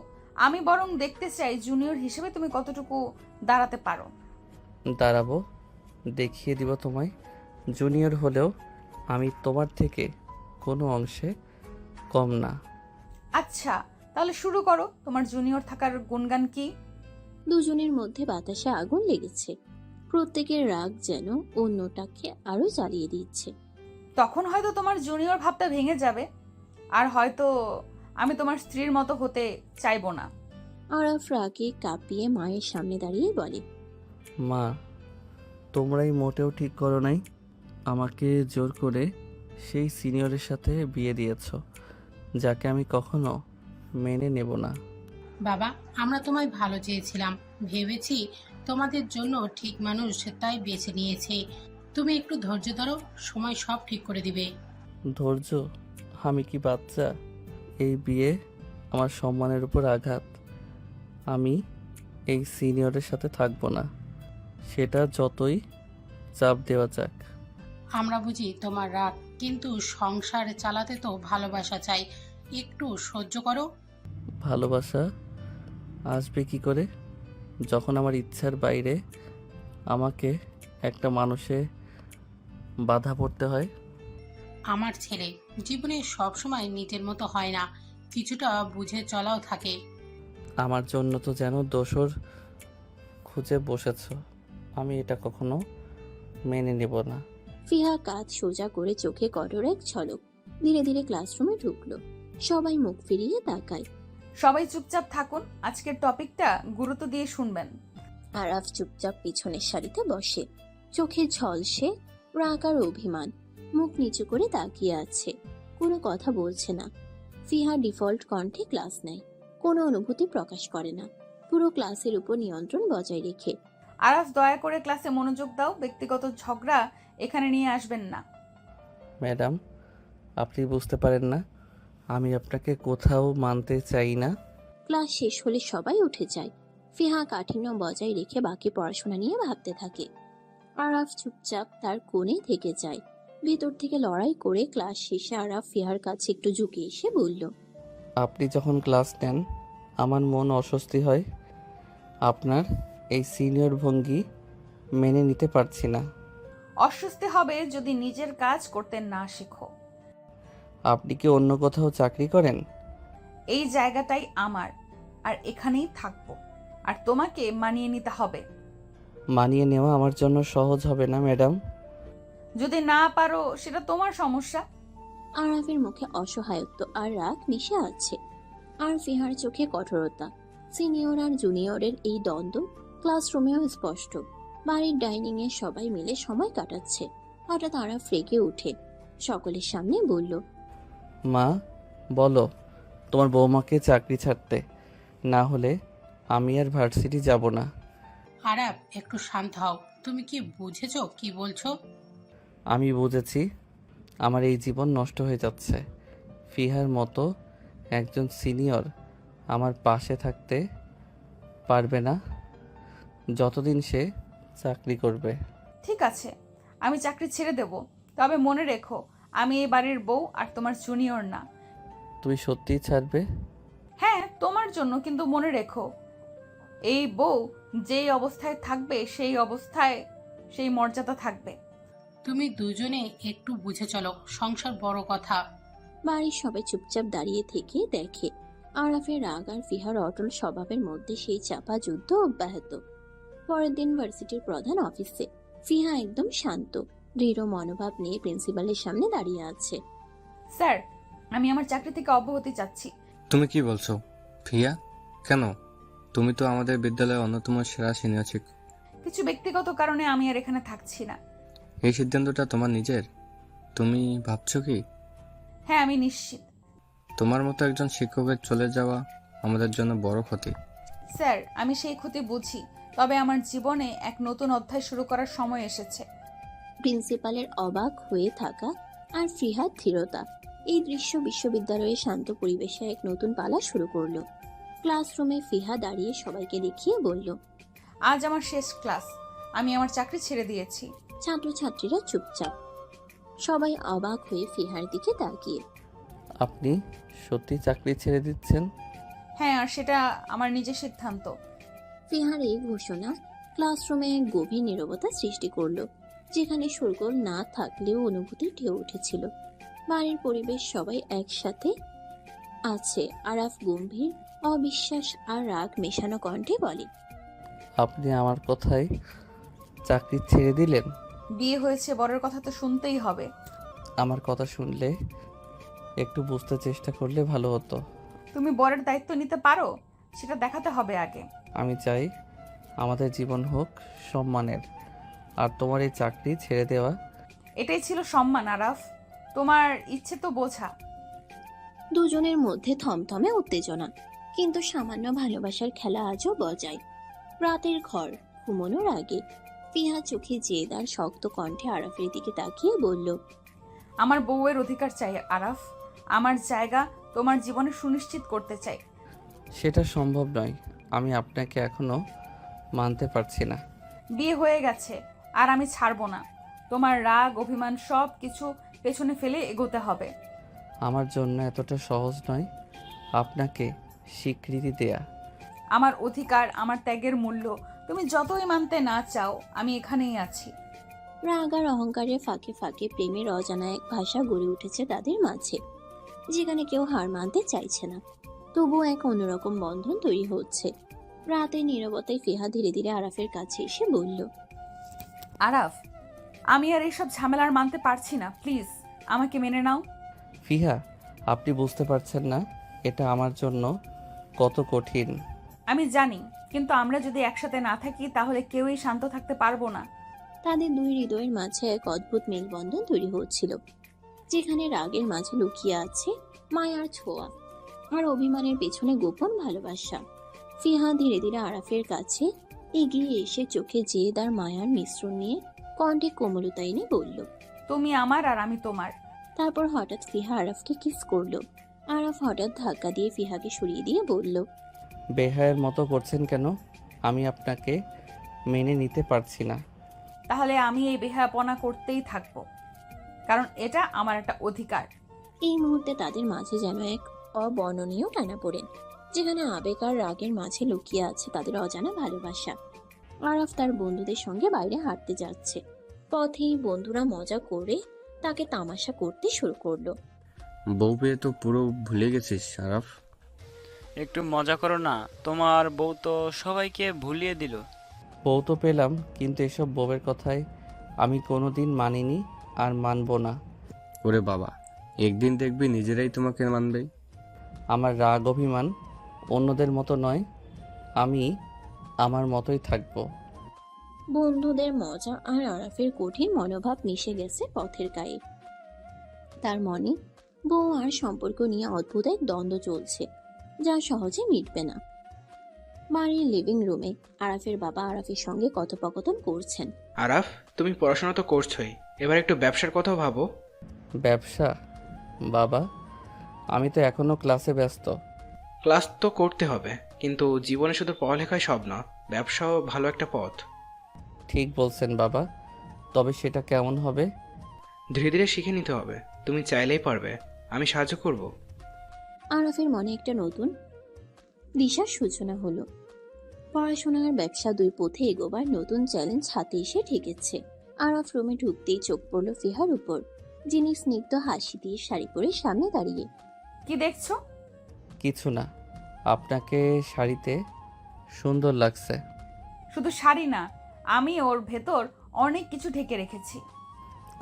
আমি বরং দেখতে চাই জুনিয়র হিসেবে তুমি কতটুকু দাঁড়াতে পারো।
দাঁড়াবো, দেখিয়ে দিব তোমায়। জুনিয়র হলেও আমি তোমার থেকে কোনো অংশে কম না।
আচ্ছা, তাহলে শুরু করো। তোমার জুনিয়র থাকার গুণগান কি?
দুজনের মধ্যে বাতাসে আগুন লেগেছে, প্রত্যেকের রাগ যেন অন্যটাকে আরো জ্বালিয়ে দিচ্ছে।
তখন হয়তো তোমার জুনিয়র ভাবটা ভেঙে যাবে, আর হয়তো আমি তোমার স্ত্রীর মতো হতে চাইবো না।
আরাফ রাগে কাঁপিয়ে মায়ের সামনে দাঁড়িয়ে বলে,
মা, তোমরাই মোটেও ঠিক করো নাই। আমাকে জোর করে সেই সিনিয়রের সাথে বিয়ে দিয়েছ, যাকে আমি কখনো মেনে নেব না।
বাবা, আমরা তোমায় ভালো চেয়েছিলাম, ভেবেছি তোমাদের জন্য ঠিক মানুষ, তাই বেছে নিয়েছি। তুমি একটু ধৈর্য ধরো, সময় সব ঠিক করে দিবে।
ধৈর্য? আমি কি বাচ্চা? এই বিয়ে আমার সম্মানের উপর আঘাত। আমি এই সিনিয়রের সাথে থাকবো না, সেটা যতই চাপ দেওয়া যাক।
আমরা বুঝি তোমার রাগ, কিন্তু সংসার চালাতে তো ভালোবাসা চাই, একটু সহ্য করো।
ভালোবাসা আসবে কি করে যখন আমার ইচ্ছার বাইরে আমাকে একটা মানুষে বাধা পড়তে হয়?
আমার ছেলে জীবনে সবসময় নিজের মতো হয় না, কিছুটা বুঝে চলাও থাকে।
আমার জন্য তো যেন দোসর খুঁজে বসেছ। আমি এটা কখনো মেনে নেব না।
ফিহা কাঁধ সোজা করে চোখে কঠোর এক ঝলক, ধীরে ধীরে ক্লাসরুমে ঢুকলো। সবাই মুখ ফিরিয়ে তাকায়।
সবাই চুপচাপ থাকুন, আজকের টপিকটা গুরুত্ব দিয়ে শুনবেন।
আরাফ চুপচাপ পিছনের সারিতে বসে, চোখে ঝলসে রাগ আর অভিমান, মুখ নিচু করে তাকিয়ে আছে, কোনো কথা বলছে না। ফিহা ডিফল্ট কণ্ঠে ক্লাস নেয়, কোনো অনুভূতি প্রকাশ করে না, পুরো ক্লাসের উপর নিয়ন্ত্রণ বজায় রেখে।
আরাফ, দয়া করে ক্লাসে মনোযোগ দাও। ব্যক্তিগত ঝগড়া এখানে নিয়ে আসবেন না।
ম্যাডাম, আপনি বুঝতে পারেন না আমি আপনাকে কোথাও মানতে চাই না।
ক্লাস শেষ হলে সবাই উঠে যায়। ফিহা কাঠিন্য বজায় রেখে বাকি পড়াশোনা নিয়ে ভাবতে থাকে। আরাফ চুপচাপ তার কোণে থেকে যায়। ভেতর থেকে লড়াই করে ক্লাস শেষে আরাফ ফিহার কাছে একটু ঝুঁকে এসে বলল,
আপনি যখন ক্লাস নেন আমার মন অস্বস্তি হয়। আপনার এই সিনিয়র ভঙ্গি মেনে নিতে পারছি না।
অস্বস্তি হবে যদি নিজের কাজ করতে না শেখো।
আপনি কি অন্য কোথাও চাকরি করেন?
এই জায়গাটাই আমার, আর এখানেই থাকবো, আর তোমাকে মানিয়ে নিতে হবে।
মানিয়ে নেওয়া আমার জন্য সহজ হবে না ম্যাডাম।
যদি না পারো সেটা তোমার সমস্যা।
আরাফের মুখে অসহায়ত্ব আর রাগ মিশে আছে, আর ফিহার চোখে কঠোরতা। সিনিয়র আর জুনিয়রের এই দ্বন্দ্ব ক্লাসরুমেও স্পষ্ট। বাড়ির ডাইনিং এ সবাই মিলে সময় কাটাচ্ছে। হঠাৎ আরাফ রেগে উঠে সকলের সামনে বলল,
মা, বলো তোমার বৌমাকে চাকরি ছাড়তে, না হলে আমি আর ভার্সিটি যাব না।
আরাব, একটু শান্ত হও। তুমি কি বুঝেছো কি বলছো?
আমি বুঝেছি, আমার এই জীবন নষ্ট হয়ে যাচ্ছে। ফিহার মতো একজন সিনিয়র আমার পাশে থাকতে পারবে না যতদিন সে চাকরি করবে।
ঠিক আছে, আমি চাকরি ছেড়ে দেব, তবে মনে রেখো, আমি এই বাড়ির বউ আর তোমার জুনিয়র না।
তুই সত্যিই ছাড়বে?
হ্যাঁ, তোমার জন্য, কিন্তু মনে রেখো, এই বউ যেই অবস্থায় থাকবে সেই অবস্থায় সেই মর্যাদা থাকবে।
তুমি দুজনে একটু বুঝে চলো, সংসার বড় কথা।
বাড়ির সবাই চুপচাপ দাঁড়িয়ে থেকে দেখে আরাফের রাগ আর ফিহার অটল স্বভাবের মধ্যে সেই চাপা যুদ্ধ অব্যাহত। পরের দিন ভার্সিটির প্রধান অফিসে ফিহা একদম শান্ত দৃঢ় মনোভাব নিয়ে প্রিন্সিপালের সামনে দাঁড়িয়ে আছে।
স্যার, আমি আমার চাকরি থেকে অব্যাহতি চাচ্ছি।
তুমি কি বলছো ফিয়া? কেন? তুমি তো আমাদের বিদ্যালয়ের অন্যতম সেরা সিনিয়র শিক্ষক।
কিছু ব্যক্তিগত কারণে আমি আর এখানে থাকছি না।
এই সিদ্ধান্তটা তোমার নিজের? তুমি ভাবছো কি?
হ্যাঁ, আমি নিশ্চিত।
তোমার মতো একজন শিক্ষকের চলে যাওয়া আমাদের জন্য বড় ক্ষতি।
স্যার, আমি সেই ক্ষতি বুঝি, তবে আমার জীবনে এক নতুন অধ্যায় শুরু করার সময় এসেছে।
প্রিন্সিপালের অবাক হয়ে থাকা আর ফিহার ধীরতা, এই দৃশ্য বিশ্ববিদ্যালয়ের শান্ত পরিবেশে এক নতুন পালা শুরু করলো। ক্লাসরুমে ফিহা দাঁড়িয়ে সবাইকে দেখিয়ে বলল,
আজ আমার শেষ ক্লাস, আমি আমার চাকরি ছেড়ে দিয়েছি।
ছাত্রছাত্রীরা চুপচাপ, সবাই অবাক হয়ে ফিহার দিকে তাকিয়ে।
আপনি সত্যি চাকরি ছেড়ে দিচ্ছেন?
হ্যাঁ, আর সেটা আমার নিজের সিদ্ধান্ত।
ফিহার এই ঘোষণা ক্লাসরুমে এক গভীর নীরবতা সৃষ্টি করলো, যেখানে শোরগোল না থাকলেও অনুভূতি ঢেউ উঠেছিল। বাড়ির পরিবেশ সবাই একসাথে আছে। আরাফ গম্ভীর, অবিশ্বাস আর রাগ মেশানো কণ্ঠে বলে,
আপনি আমার কথায় চাকরি ছেড়ে দিলেন?
বিয়ে হয়েছে, বরের কথা তো শুনতেই হবে।
আমার কথা শুনলে একটু বুঝতে চেষ্টা করলে ভালো হতো।
তুমি বরের দায়িত্ব নিতে পারো, সেটা দেখাতে হবে আগে।
আমি চাই আমাদের জীবন হোক সম্মানের, আর তোমার এই চাকরি ছেড়ে দেওয়া
এটাই ছিল সম্মান। আরাফ, তোমার ইচ্ছে তো বোঝা।
দুজনের মধ্যে থমথমে উত্তেজনা, কিন্তু সামান্য ভালোবাসার খেলা আজও বজায়। রাতের ঘর ঘুমানোর আগে ফিহা চোখে জেদ আর শক্ত কণ্ঠে আরাফের দিকে তাকিয়ে বলল,
আমার বউয়ের অধিকার চাই আরাফ, আমার জায়গা তোমার জীবনে সুনিশ্চিত করতে চাই।
সেটা সম্ভব নয়। আমি আপনাকে এখনো মানতে পারছি না।
বিয়ে হয়ে গেছে, আর আমি ছাড়বো না। তোমার রাগ অভিমান সব কিছু পেছনে ফেলে এগোতে হবে।
আমার জন্য এতটা সহজ নয় আপনাকে স্বীকৃতি দেয়া।
আমার অধিকার, আমার ত্যাগের মূল্য তুমি যতই মানতে না চাও, আমি এখানেই আছি।
রাগ আর অহংকারের ফাঁকে ফাঁকে প্রেমের অজানা এক ভাষা গড়ে উঠেছে তাদের মাঝে, যেখানে কেউ হার মানতে চাইছে না, তবুও এক অন্যরকম বন্ধন তৈরি হচ্ছে। রাতের নীরবতায় ফিহা ধীরে ধীরে আরাফের কাছে এসে বলল,
আরাফ, আমি আর এইসব ঝামেলার মানতে পারছি না, প্লিজ আমাকে মেনে নাও।
ফিহা, আপনি বুঝতে পারছেন না এটা আমার জন্য কত কঠিন।
আমি জানি, কিন্তু আমরা যদি একসাথে না থাকি তাহলে কেউই শান্ত থাকতে পারবো না।
তাদের দুই হৃদয়ের মাঝে এক অদ্ভুত মেলবন্ধন তৈরি হচ্ছিল, যেখানে রাগের মাঝে লুকিয়ে আছে মায়ার ছোঁয়া, আর অভিমানের পেছনে গোপন ভালোবাসা। ফিহা ধীরে ধীরে আরাফের কাছে এগিয়ে এসে চোখে জেদ আর মায়ার মিশ্রণ নিয়ে কণ্ঠে কোমলতা এনে বলল।
তুমি আমার আর আমি তোমার।
তারপর হঠাৎ ফিহা আরাফকে কিস করলো। আরাফ হঠাৎ ধাক্কা দিয়ে ফিহাকে সরিয়ে দিয়ে বলল,
বেহায়ের মতো করছেন কেন? আমি আপনাকে মেনে নিতে পারছি না।
তাহলে আমি এই বেহায়াপনা করতেই থাকবো, কারণ এটা আমার একটা অধিকার।
এই মুহূর্তে তাদের মাঝে যেন এক অবর্ণনীয় টানাপোড়েন, যেখানে আবেগ আর রাগের মাঝে লুকিয়ে আছে তাদের অজানা ভালোবাসা। আরাফ তার বন্ধুদের সঙ্গে বাইরে হাঁটতে যাচ্ছে। পথেই বন্ধুরা মজা করে তাকে তামাশা করতে শুরু করলো।
বউ পেয়ে তো পুরো ভুলে গেছিস আরাফ।
একটু মজা করো না, তোমার বউ তো সবাইকে ভুলিয়ে দিল।
বউ তো পেলাম, কিন্তু এসব বউয়ের কথায় আমি কোনোদিন মানিনি আর মানব না।
ওরে বাবা, একদিন দেখবি নিজেরাই তোমাকে মানবে।
আমার রাগ অভিমান অন্যদের মতো নয়, আমি আমার মতোই থাকবো।
বন্ধুদের মজা আর আরাফের কঠিন মনোভাব মিশে গেছে পথের গায়ে। তার মনে বউ আর সম্পর্ক নিয়ে অদ্ভুত এক দ্বন্দ্ব চলছে, যা সহজে মিটবে না। বাড়ির লিভিং রুমে আরাফের বাবা আরাফের সঙ্গে কথোপকথন করছেন।
আরাফ, তুমি পড়াশোনা তো করছোই, এবার একটু ব্যবসার কথাও ভাবো।
ব্যবসা? বাবা, আমি তো এখনো ক্লাসে ব্যস্ত।
ক্লাস তো করতে হবে, কিন্তু জীবনে শুধু পড়ালেখাই সব না, ব্যবসাও ভালো একটা পথ।
ঠিক বলছেন বাবা, তবে সেটা কেমন হবে?
ধীরে ধীরে শিখে নিতে হবে। তুমি চাইলেই পারবে, আমি সাহায্য করব।
আরাফের মনে একটা নতুন দিশার সূচনা হলো। পড়াশোনা আর ব্যবসা দুই পথে এগোবার নতুন চ্যালেঞ্জ হাতে এসে ঠেকেছে। আরাফ রুমে ঢুকতেই চোখ পড়ল ফিহার উপর, যিনি স্নিগ্ধ হাসি দিয়ে শাড়ি পরে সামনে দাঁড়িয়ে।
কি দেখছো?
কিছু না, আপনাকে শাড়িতে সুন্দর লাগছে।
শুধু শাড়ি না, আমি ওর ভেতর অনেক কিছু ঢেকে রেখেছি।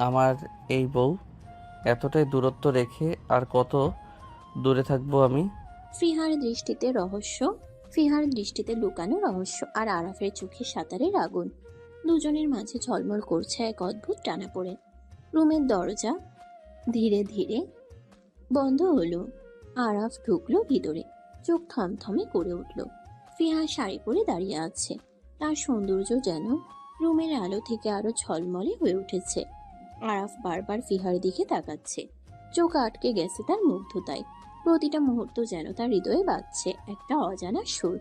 আমার এই বউ, এতটাই দূরত্ব রেখে আর কত দূরে থাকবো আমি?
ফিহার দৃষ্টিতে লুকানো রহস্য আর আরাফের চোখে সাঁতারের আগুন। দুজনের মাঝে ঝলমল করছে এক অদ্ভুত টানাপোড়েন। রুমের দরজা ধীরে ধীরে বন্ধ হলো। আরাফ ঢুকলো ভিতরে, চোখ থমথমে করে উঠল। ফিহা শাড়ি পরে দাঁড়িয়ে আছে, তার সৌন্দর্য যেন রুমের আলো থেকে আরো ঝলমলে হয়ে উঠেছে। আরাফ বারবার ফিহার দিকে তাকাচ্ছে, চোখ আটকে গেছে তার মুগ্ধতায়। প্রতিটা মুহূর্ত যেন তার হৃদয়ে বাজছে একটা অজানা সুর।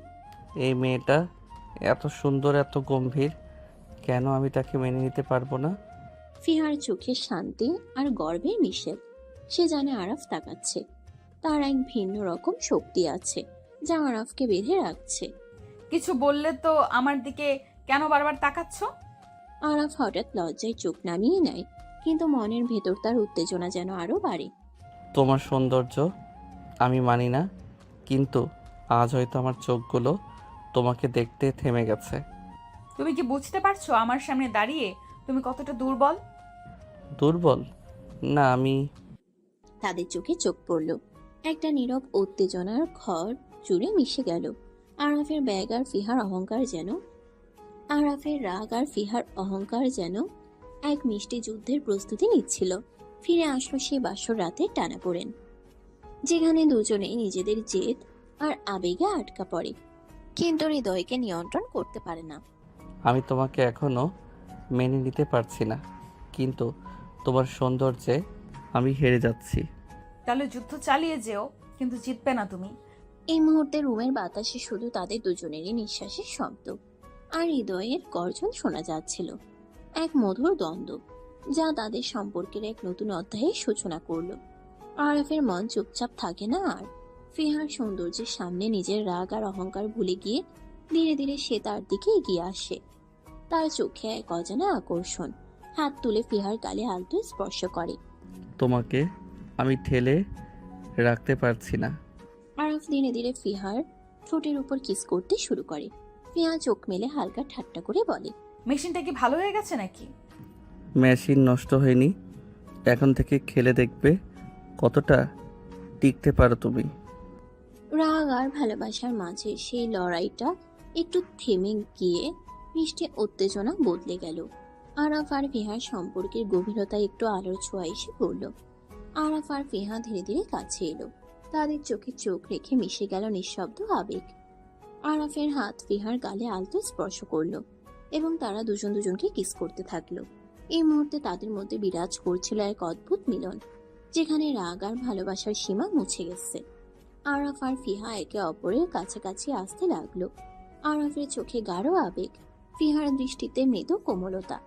এই মেয়েটা এত সুন্দর, এত গম্ভীর, কেন আমি তাকে মেনে নিতে পারবো না?
ফিহার চোখে শান্তি আর গর্বের মিশেল। সে জানে আরাফ তাকাচ্ছে, তার এক ভিন্ন রকম শক্তি আছে যা আরাফকে বেঁধে রাখছে।
কিছু বললে তো আমার দিকে কেন বারবার তাকাচ্ছ?
আরাফ হঠাৎ লজ্জায় চোখ নামিয়ে নেয়, কিন্তু মনের ভেতর তার উত্তেজনা যেন আরো বাড়ে।
তোমার সৌন্দর্য আমি মানি না, কিন্তু আজ হয়তো আমার চোখগুলো তোমাকে দেখতে থেমে গেছে।
তুমি কি বুঝতে পারছো আমার সামনে দাঁড়িয়ে তুমি কতটা দুর্বল?
দুর্বল না আমি।
তাদের চোখে চোখ পড়ল, একটা নীরব উত্তেজনার ঘর জুড়ে মিশে গেল। আরাফের রাগ আর ফিহার অহংকার যেন এক মিষ্টি যুদ্ধের প্রস্তুতি নিচ্ছিল। ফিরে আসলো সেই বাসর রাতের টানাপোড়েন, যেখানে দুজনেই নিজেদের জেদ আর আবেগে আটকা পড়ে, কিন্তু হৃদয়কে নিয়ন্ত্রণ করতে পারে না।
আমি তোমাকে এখনো মেনে নিতে পারছি না, কিন্তু তোমার সৌন্দর্যে আমি হেরে যাচ্ছি।
তাহলে যুদ্ধ চালিয়ে যেও, কিন্তু জিতবে না তুমি।
এই মুহূর্তে রুমের বাতাসে শুধু তাদের দুজনেরই নিঃশ্বাসের শব্দ আর হৃদয়ের গর্জন শোনা যাচ্ছিল। এক মধুর দ্বন্দ্ব যা তাদের সম্পর্কের এক নতুন অধ্যায়ের সূচনা করল। আরাফের মন চুপচাপ থাকে না আর। ফিহার সৌন্দর্যের সামনে নিজের রাগ আর অহংকার ভুলে গিয়ে ধীরে ধীরে সে তার দিকে এগিয়ে আসে। তার চোখে এক অজানা আকর্ষণ। হাত তুলে ফিহার গালে আলতো স্পর্শ করে।
তোমাকে আমি ঠেলে রাখতে পারছি না।
আরাফ ধীরে ধীরে ফিহার ঠোঁটের উপর কিস করতে শুরু করে। ফিহা চোখ মেলে হালকা ঠাট্টা করে বলে,
মেশিনটা কি ভালো হয়ে গেছে নাকি?
মেশিন নষ্ট হয়নি, এখন থেকে খেলে দেখবে কতটা টিকতে পারো তুমি।
রাগ আর ভালোবাসার মাঝে সেই লড়াইটা একটু থেমে গিয়ে মিষ্টি উত্তেজনা বদলে গেল। আরাফ আর ফিহার সম্পর্কের গভীরতা একটু আলোর ছোঁয়া এসে পড়ল। আরাফ আর ফিহা ধীরে ধীরে কাছে এলো, তাদের চোখে চোখ রেখে মিশে গেল নিঃশব্দ আবেগ। আরাফের হাত ফিহার গালে আলতো স্পর্শ করলো এবং তারা দুজন দুজনকে কিস করতে থাকলো। এই মুহূর্তে তাদের মধ্যে বিরাজ করছিল এক অদ্ভুত মিলন, যেখানে রাগ আর ভালোবাসার সীমা মুছে গেছে। আরাফ আর ফিহা একে অপরের কাছাকাছি আসতে লাগলো। আরাফের চোখে গাঢ় আবেগ, ফিহার দৃষ্টিতে মৃদু কোমলতা।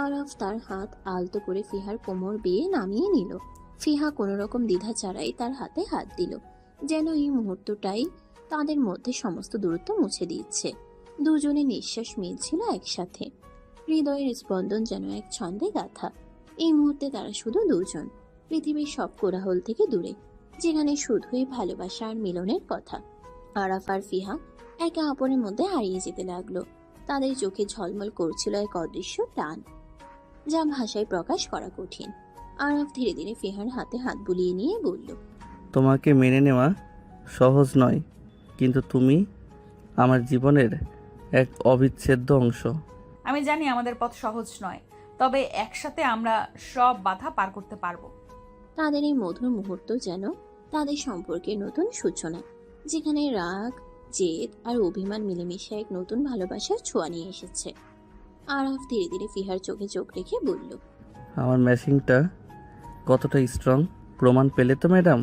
আরাফ তার হাত আলতো করে ফিহার কোমর বেয়ে নামিয়ে নিল। ফিহা কোনো রকম দ্বিধা ছাড়াই তার হাতে হাত দিল, যেন এই মুহূর্তটাই তাদের মধ্যে সমস্ত দূরত্ব মুছে দিচ্ছে। দুজনে নিঃশ্বাস মিলছিল একসাথে, হৃদয়ের স্পন্দন যেন এক ছন্দে গাথা। এই মুহূর্তে তারা শুধু দুজন, পৃথিবীর সব কোলাহল থেকে দূরে, যেখানে শুধুই ভালোবাসা আর মিলনের কথা। আরাফ আর ফিহা একে অপরের মধ্যে হারিয়ে যেতে লাগলো। তাদের চোখে ঝলমল করছিল এক অদৃশ্য টান, যা ভাষায় প্রকাশ করা কঠিন। আরাফ ধীরে ধীরে ফিহার হাতে হাত বুলিয়ে নিয়ে বলল,
তোমাকে মেনে নেওয়া সহজ নয়, কিন্তু তুমি আমার জীবনের এক অবিচ্ছেদ্য অংশ।
আমি জানি আমাদের পথ সহজ নয়, তবে একসাথে আমরা সব বাধা পার করতে পারবো।
তাদের এই মধুর মুহূর্ত যেন তাদের সম্পর্কের নতুন সূচনা, যেখানে রাগ, জেদ আর অভিমান মিলেমিশে এক নতুন ভালোবাসার ছোঁয়া নিয়ে এসেছে। আরাফ ধীরে ধীরে ফিহার চোখে চোখ রেখে বলল,
আমার মেশিনটা কতটা স্ট্রং প্রমাণ পেলে তো ম্যাডাম?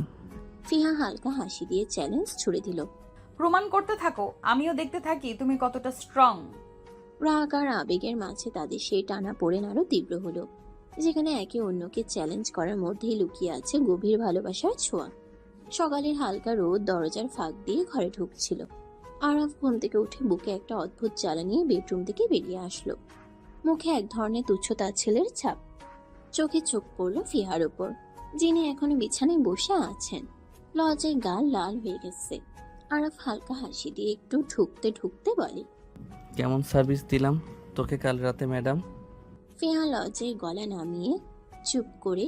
ফিহা হালকা হাসি দিয়ে চ্যালেঞ্জ ছুড়ে দিল।
প্রমাণ করতে থাকো, আমিও দেখতে থাকি তুমি কতটা স্ট্রং।
রাগ আর আবেগের মাঝে তাদের সেই টানা পড়েন আরো তীব্র হলো। যেখানে একে অন্যকে চ্যালেঞ্জ করার মধ্যেই লুকিয়ে আছে গভীর ভালোবাসার ছোঁয়া। সকালের হালকা রোদ দরজার ফাঁক দিয়ে ঘরে ঢুকছিল। আরাফ ঘুম থেকে উঠে বুকে একটা অদ্ভুত জ্বালা নিয়ে বেডরুম থেকে বেরিয়ে আসলো। মুখে এক ধরনের তুচ্ছতাচ্ছিল্যের ছাপ। চোখে চোখ পড়ল ফিহার ওপর, যিনি এখনো বিছানায় বসে আছেন। লজ্জায় গাল লাল হয়ে গেছে। আরাফ হালকা হাসি দিয়ে একটু ঢুকতে ঢুকতে বলে,
কেমন সার্ভিস দিলাম তোকে কাল রাতে ম্যাডাম?
ফিহা লজ্জায় গলা নামিয়ে চুপ করে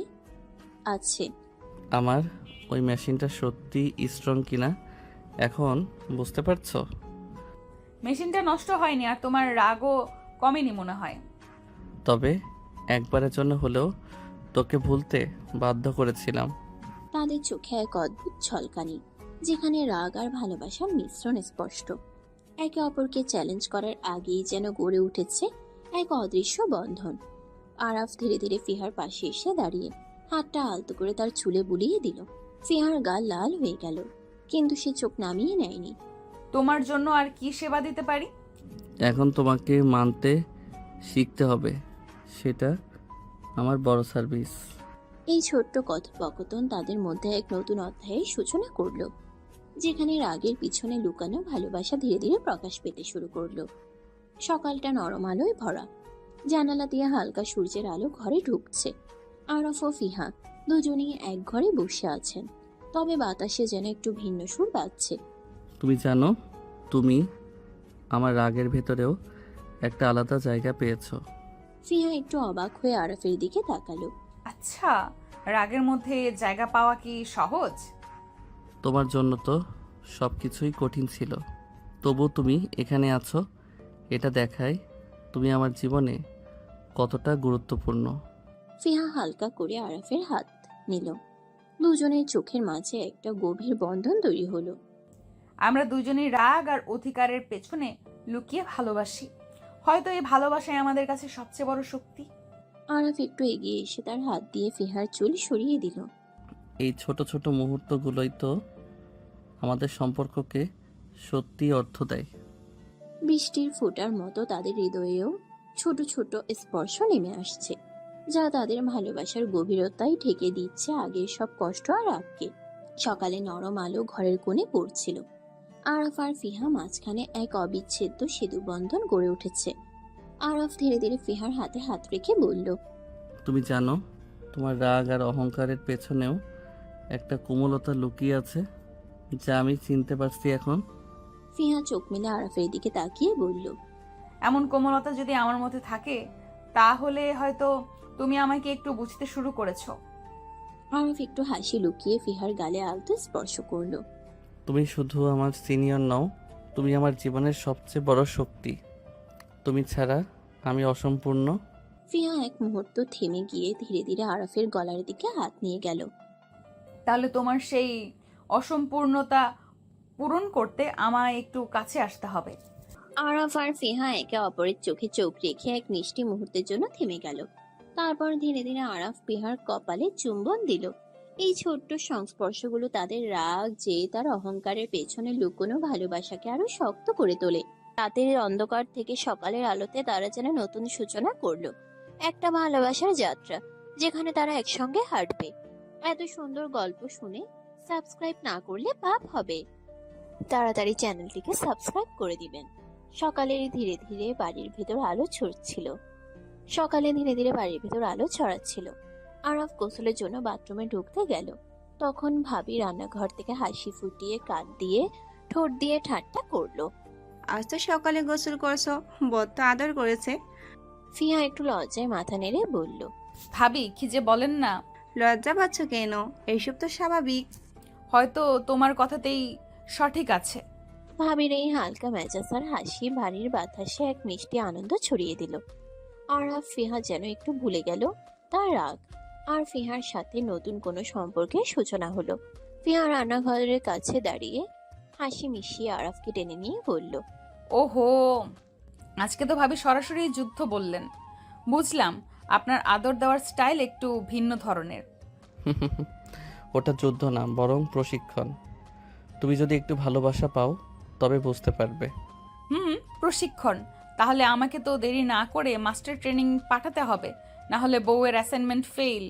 আছে।
আমার ওই মেশিনটা সত্যি স্ট্রং কিনা এখন বুঝতে পারছো?
মেশিনটা নষ্ট হয়নি আর তোমার রাগও কমেনি মনে হয়।
তবে একবারের জন্য হলেও তোকে ভুলতে বাধ্য করেছিলাম।
তাদের চোখে এক অদ্ভুত ঝলকানি, যেখানে রাগ আর ভালোবাসার মিশ্রণ স্পষ্ট। একে অপরকে চ্যালেঞ্জ করার আগেই যেন গড়ে উঠেছে এক অদৃশ্য বন্ধন। আরাফ ধীরে ধীরে ফিহার পাশে এসে দাঁড়িয়ে হাতটা আলতো করে তার চুলে বুলিয়ে দিল। ফিহার গাল লাল হয়ে গেল, কিন্তু সে চোখ নামিয়ে নেয়নি।
তোমার জন্য আর কি সেবা দিতে পারি?
এখন তোমাকে মানতে শিখতে হবে, সেটা আমার বড় সার্ভিস।
এই ছোট্ট কথোপকথন তাদের মধ্যে এক নতুন অধ্যায়ের সূচনা করলো, যেখানে রাগের পিছনে লুকানো ভালোবাসা ধীরে ধীরে প্রকাশ পেতে শুরু করলো। সকালটা নরম আলোয় ভরা। জানালা দিয়ে হালকা সূর্যের আলো ঘরে ঢুকছে। আরাফ ও ফিহা দুজনেই এক ঘরে বসে আছেন, তবে বাতাসে যেন একটু ভিন্ন সুর বাজছে।
তুমি জানো, তুমি আমার রাগের ভেতরেও একটা আলাদা জায়গা পেয়েছো।
ফিহা একটু অবাক হয়ে আরাফের দিকে তাকালো।
আচ্ছা, রাগের মধ্যে জায়গা পাওয়া কি সহজ?
তোমার জন্য তো সব কিছুই কঠিন ছিল, তবু তুমি এখানে আছো, এটা দেখায় তুমি আমার জীবনে কতটা গুরুত্বপূর্ণ।
ফিহা হালকা করে আরাফের হাত নিল। দুজনের চোখের মাঝে একটা গভীর বন্ধন তৈরি হলো।
আমরা দুজনেই রাগ আর অধিকারের পেছনে লুকিয়ে ভালোবাসি। হয়তো এই ভালোবাসাই আমাদের কাছে সবচেয়ে বড় শক্তি।
আরাফ একটু এগিয়ে এসে তার হাত দিয়ে ফিহার চুল সরিয়ে দিল।
এই ছোট ছোট মুহূর্তগুলোই তো আমাদের সম্পর্ককে সত্যি অর্থ দেয়।
বৃষ্টির ফোঁটার মতো তাদের হৃদয়েও ছোট ছোট স্পর্শ নেমে আসছে, যা তাদের ভালোবাসার গভীরতায় ঢেকে দিচ্ছে আগের সব কষ্ট আর রাগকে। সকালে নরম আলো ঘরের কোণে পড়ছিল। আরাফ আর ফিহা মাঝখানে এক অবিচ্ছেদ্য সেতু বন্ধন গড়ে উঠেছে। আরাফ ধীরে ধীরে ফিহার হাতে হাত রেখে বলল,
তুমি জানো, তোমার রাগ আর অহংকারের পেছনেও একটা কোমলতা লুকিয়ে আছে, যা আমি চিনতে পারছি এখন।
ফিহা চোখ মেলে আরাফের দিকে তাকিয়ে বলল,
এমন কোমলতা যদি আমার মধ্যে থাকে, তাহলে হয়তো তুমি আমাকে একটু বুঝতে শুরু করেছো।
আরাফ একটু হাসি লুকিয়ে ফিহার গালে আলতো স্পর্শ করলো।
তুমি শুধু আমার সিনিয়র নও, তুমি আমার জীবনের সবচেয়ে বড় শক্তি। তুমি ছাড়া আমি অসম্পূর্ণ।
ফিহা এক মুহূর্ত থেমে গিয়ে ধীরে ধীরে আরাফের গলার দিকে হাত নিয়ে গেল।
তাহলে তোমার সেই অসম্পূর্ণতা পূরণ করতে আমায় একটু কাছে আসতে হবে।
আরাফ আর ফিহা একে অপরের চোখে চোখ রেখে এক মিষ্টি মুহূর্তের জন্য থেমে গেল। তারপর ধীরে ধীরে আরাফ ফিহার কপালে চুম্বন দিল। এই ছোট্ট সংস্পর্শগুলো তাদের রাগ, জেদ আর অহংকারের পেছনে লুকোনো ভালোবাসাকে আরো শক্ত করে তোলে। রাতের অন্ধকার থেকে সকালের আলোতে তারা যেন নতুন সূচনা করলো, একটা ভালোবাসার যাত্রা, যেখানে তারা একসঙ্গে হাঁটবে। এত সুন্দর গল্প শুনে সাবস্ক্রাইব না করলে পাপ হবে। তাড়াতাড়ি চ্যানেলটিকে সাবস্ক্রাইব করে দিবেন। সকালে ধীরে ধীরে বাড়ির ভেতর আলো ছড়াচ্ছিল। আরাফ গোসলের জন্য বাথরুমে ঢুকতে গেল। তখন ভাবি রান্নাঘর থেকে হাসি ফুটিয়ে কাঁধ দিয়ে ঠোঁট দিয়ে ঠাট্টা করলো।
আজ তো সকালে গোসল করছো, বর তো আদর করেছে।
ফিহা একটু লজ্জায় মাথা নেড়ে বলল,
ভাবি কি যে বলেন না।
লজ্জা পাচ্ছ কেন? এইসব তো স্বাভাবিক।
হয়তো তোমার কথাতেই সঠিক আছে।
ভাবির এই হালকা মেজাজার হাসি বাড়ির বাতাসে এক মিষ্টি আনন্দ ছড়িয়ে দিল। আরাফ ফিহা যেন একটু ভুলে গেল তার রাগ, আর ফিহার সাথে নতুন কোনো সম্পর্কের সূচনা হলো। ফিহা রান্নাঘরের কাছে দাঁড়িয়ে হাসি মিশিয়ে আরাফকে টেনে নিয়ে বলল,
ওহো, আজকে তো ভাবি সরাসরি যুদ্ধ বললেন। বুঝলাম, আপনার আদর দেওয়ার স্টাইল একটু ভিন্ন ধরনের।
ওটা যুদ্ধ না, বরং প্রশিক্ষণ। তুমি যদি একটু ভালোবাসা পাও তবে বুঝতে পারবে।
প্রশিক্ষণ? তাহলে আমাকে তো দেরি না করে মাস্টার ট্রেনিং পাঠাতে হবে, না হলে বউয়ের অ্যাসাইনমেন্ট ফেল।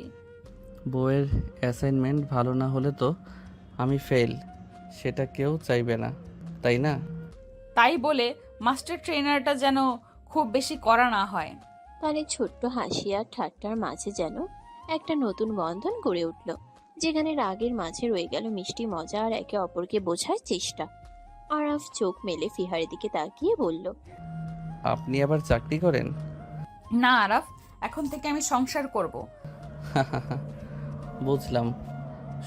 বউয়ের অ্যাসাইনমেন্ট ভালো না হলে তো আমি ফেল, সেটা কেউ চাইবে না, তাই না?
তাই বলে মাস্টার ট্রেনারটা যেন খুব বেশি করা না হয়।
তাদের ছোট্ট হাসি আর ঠাট্টার মাঝে যেন একটা নতুন বন্ধন গড়ে উঠল, যেখানে রাগের মাঝে রয়ে গেল মিষ্টি মজা আর একে অপরকে বোঝার চেষ্টা। আরাফ চোখ মেলে ফিহারের দিকে তাকিয়ে বলল,
আপনি আবার চাকরি করেন?
না আরাফ, এখন থেকে আমি সংসার করব।
বুঝলাম,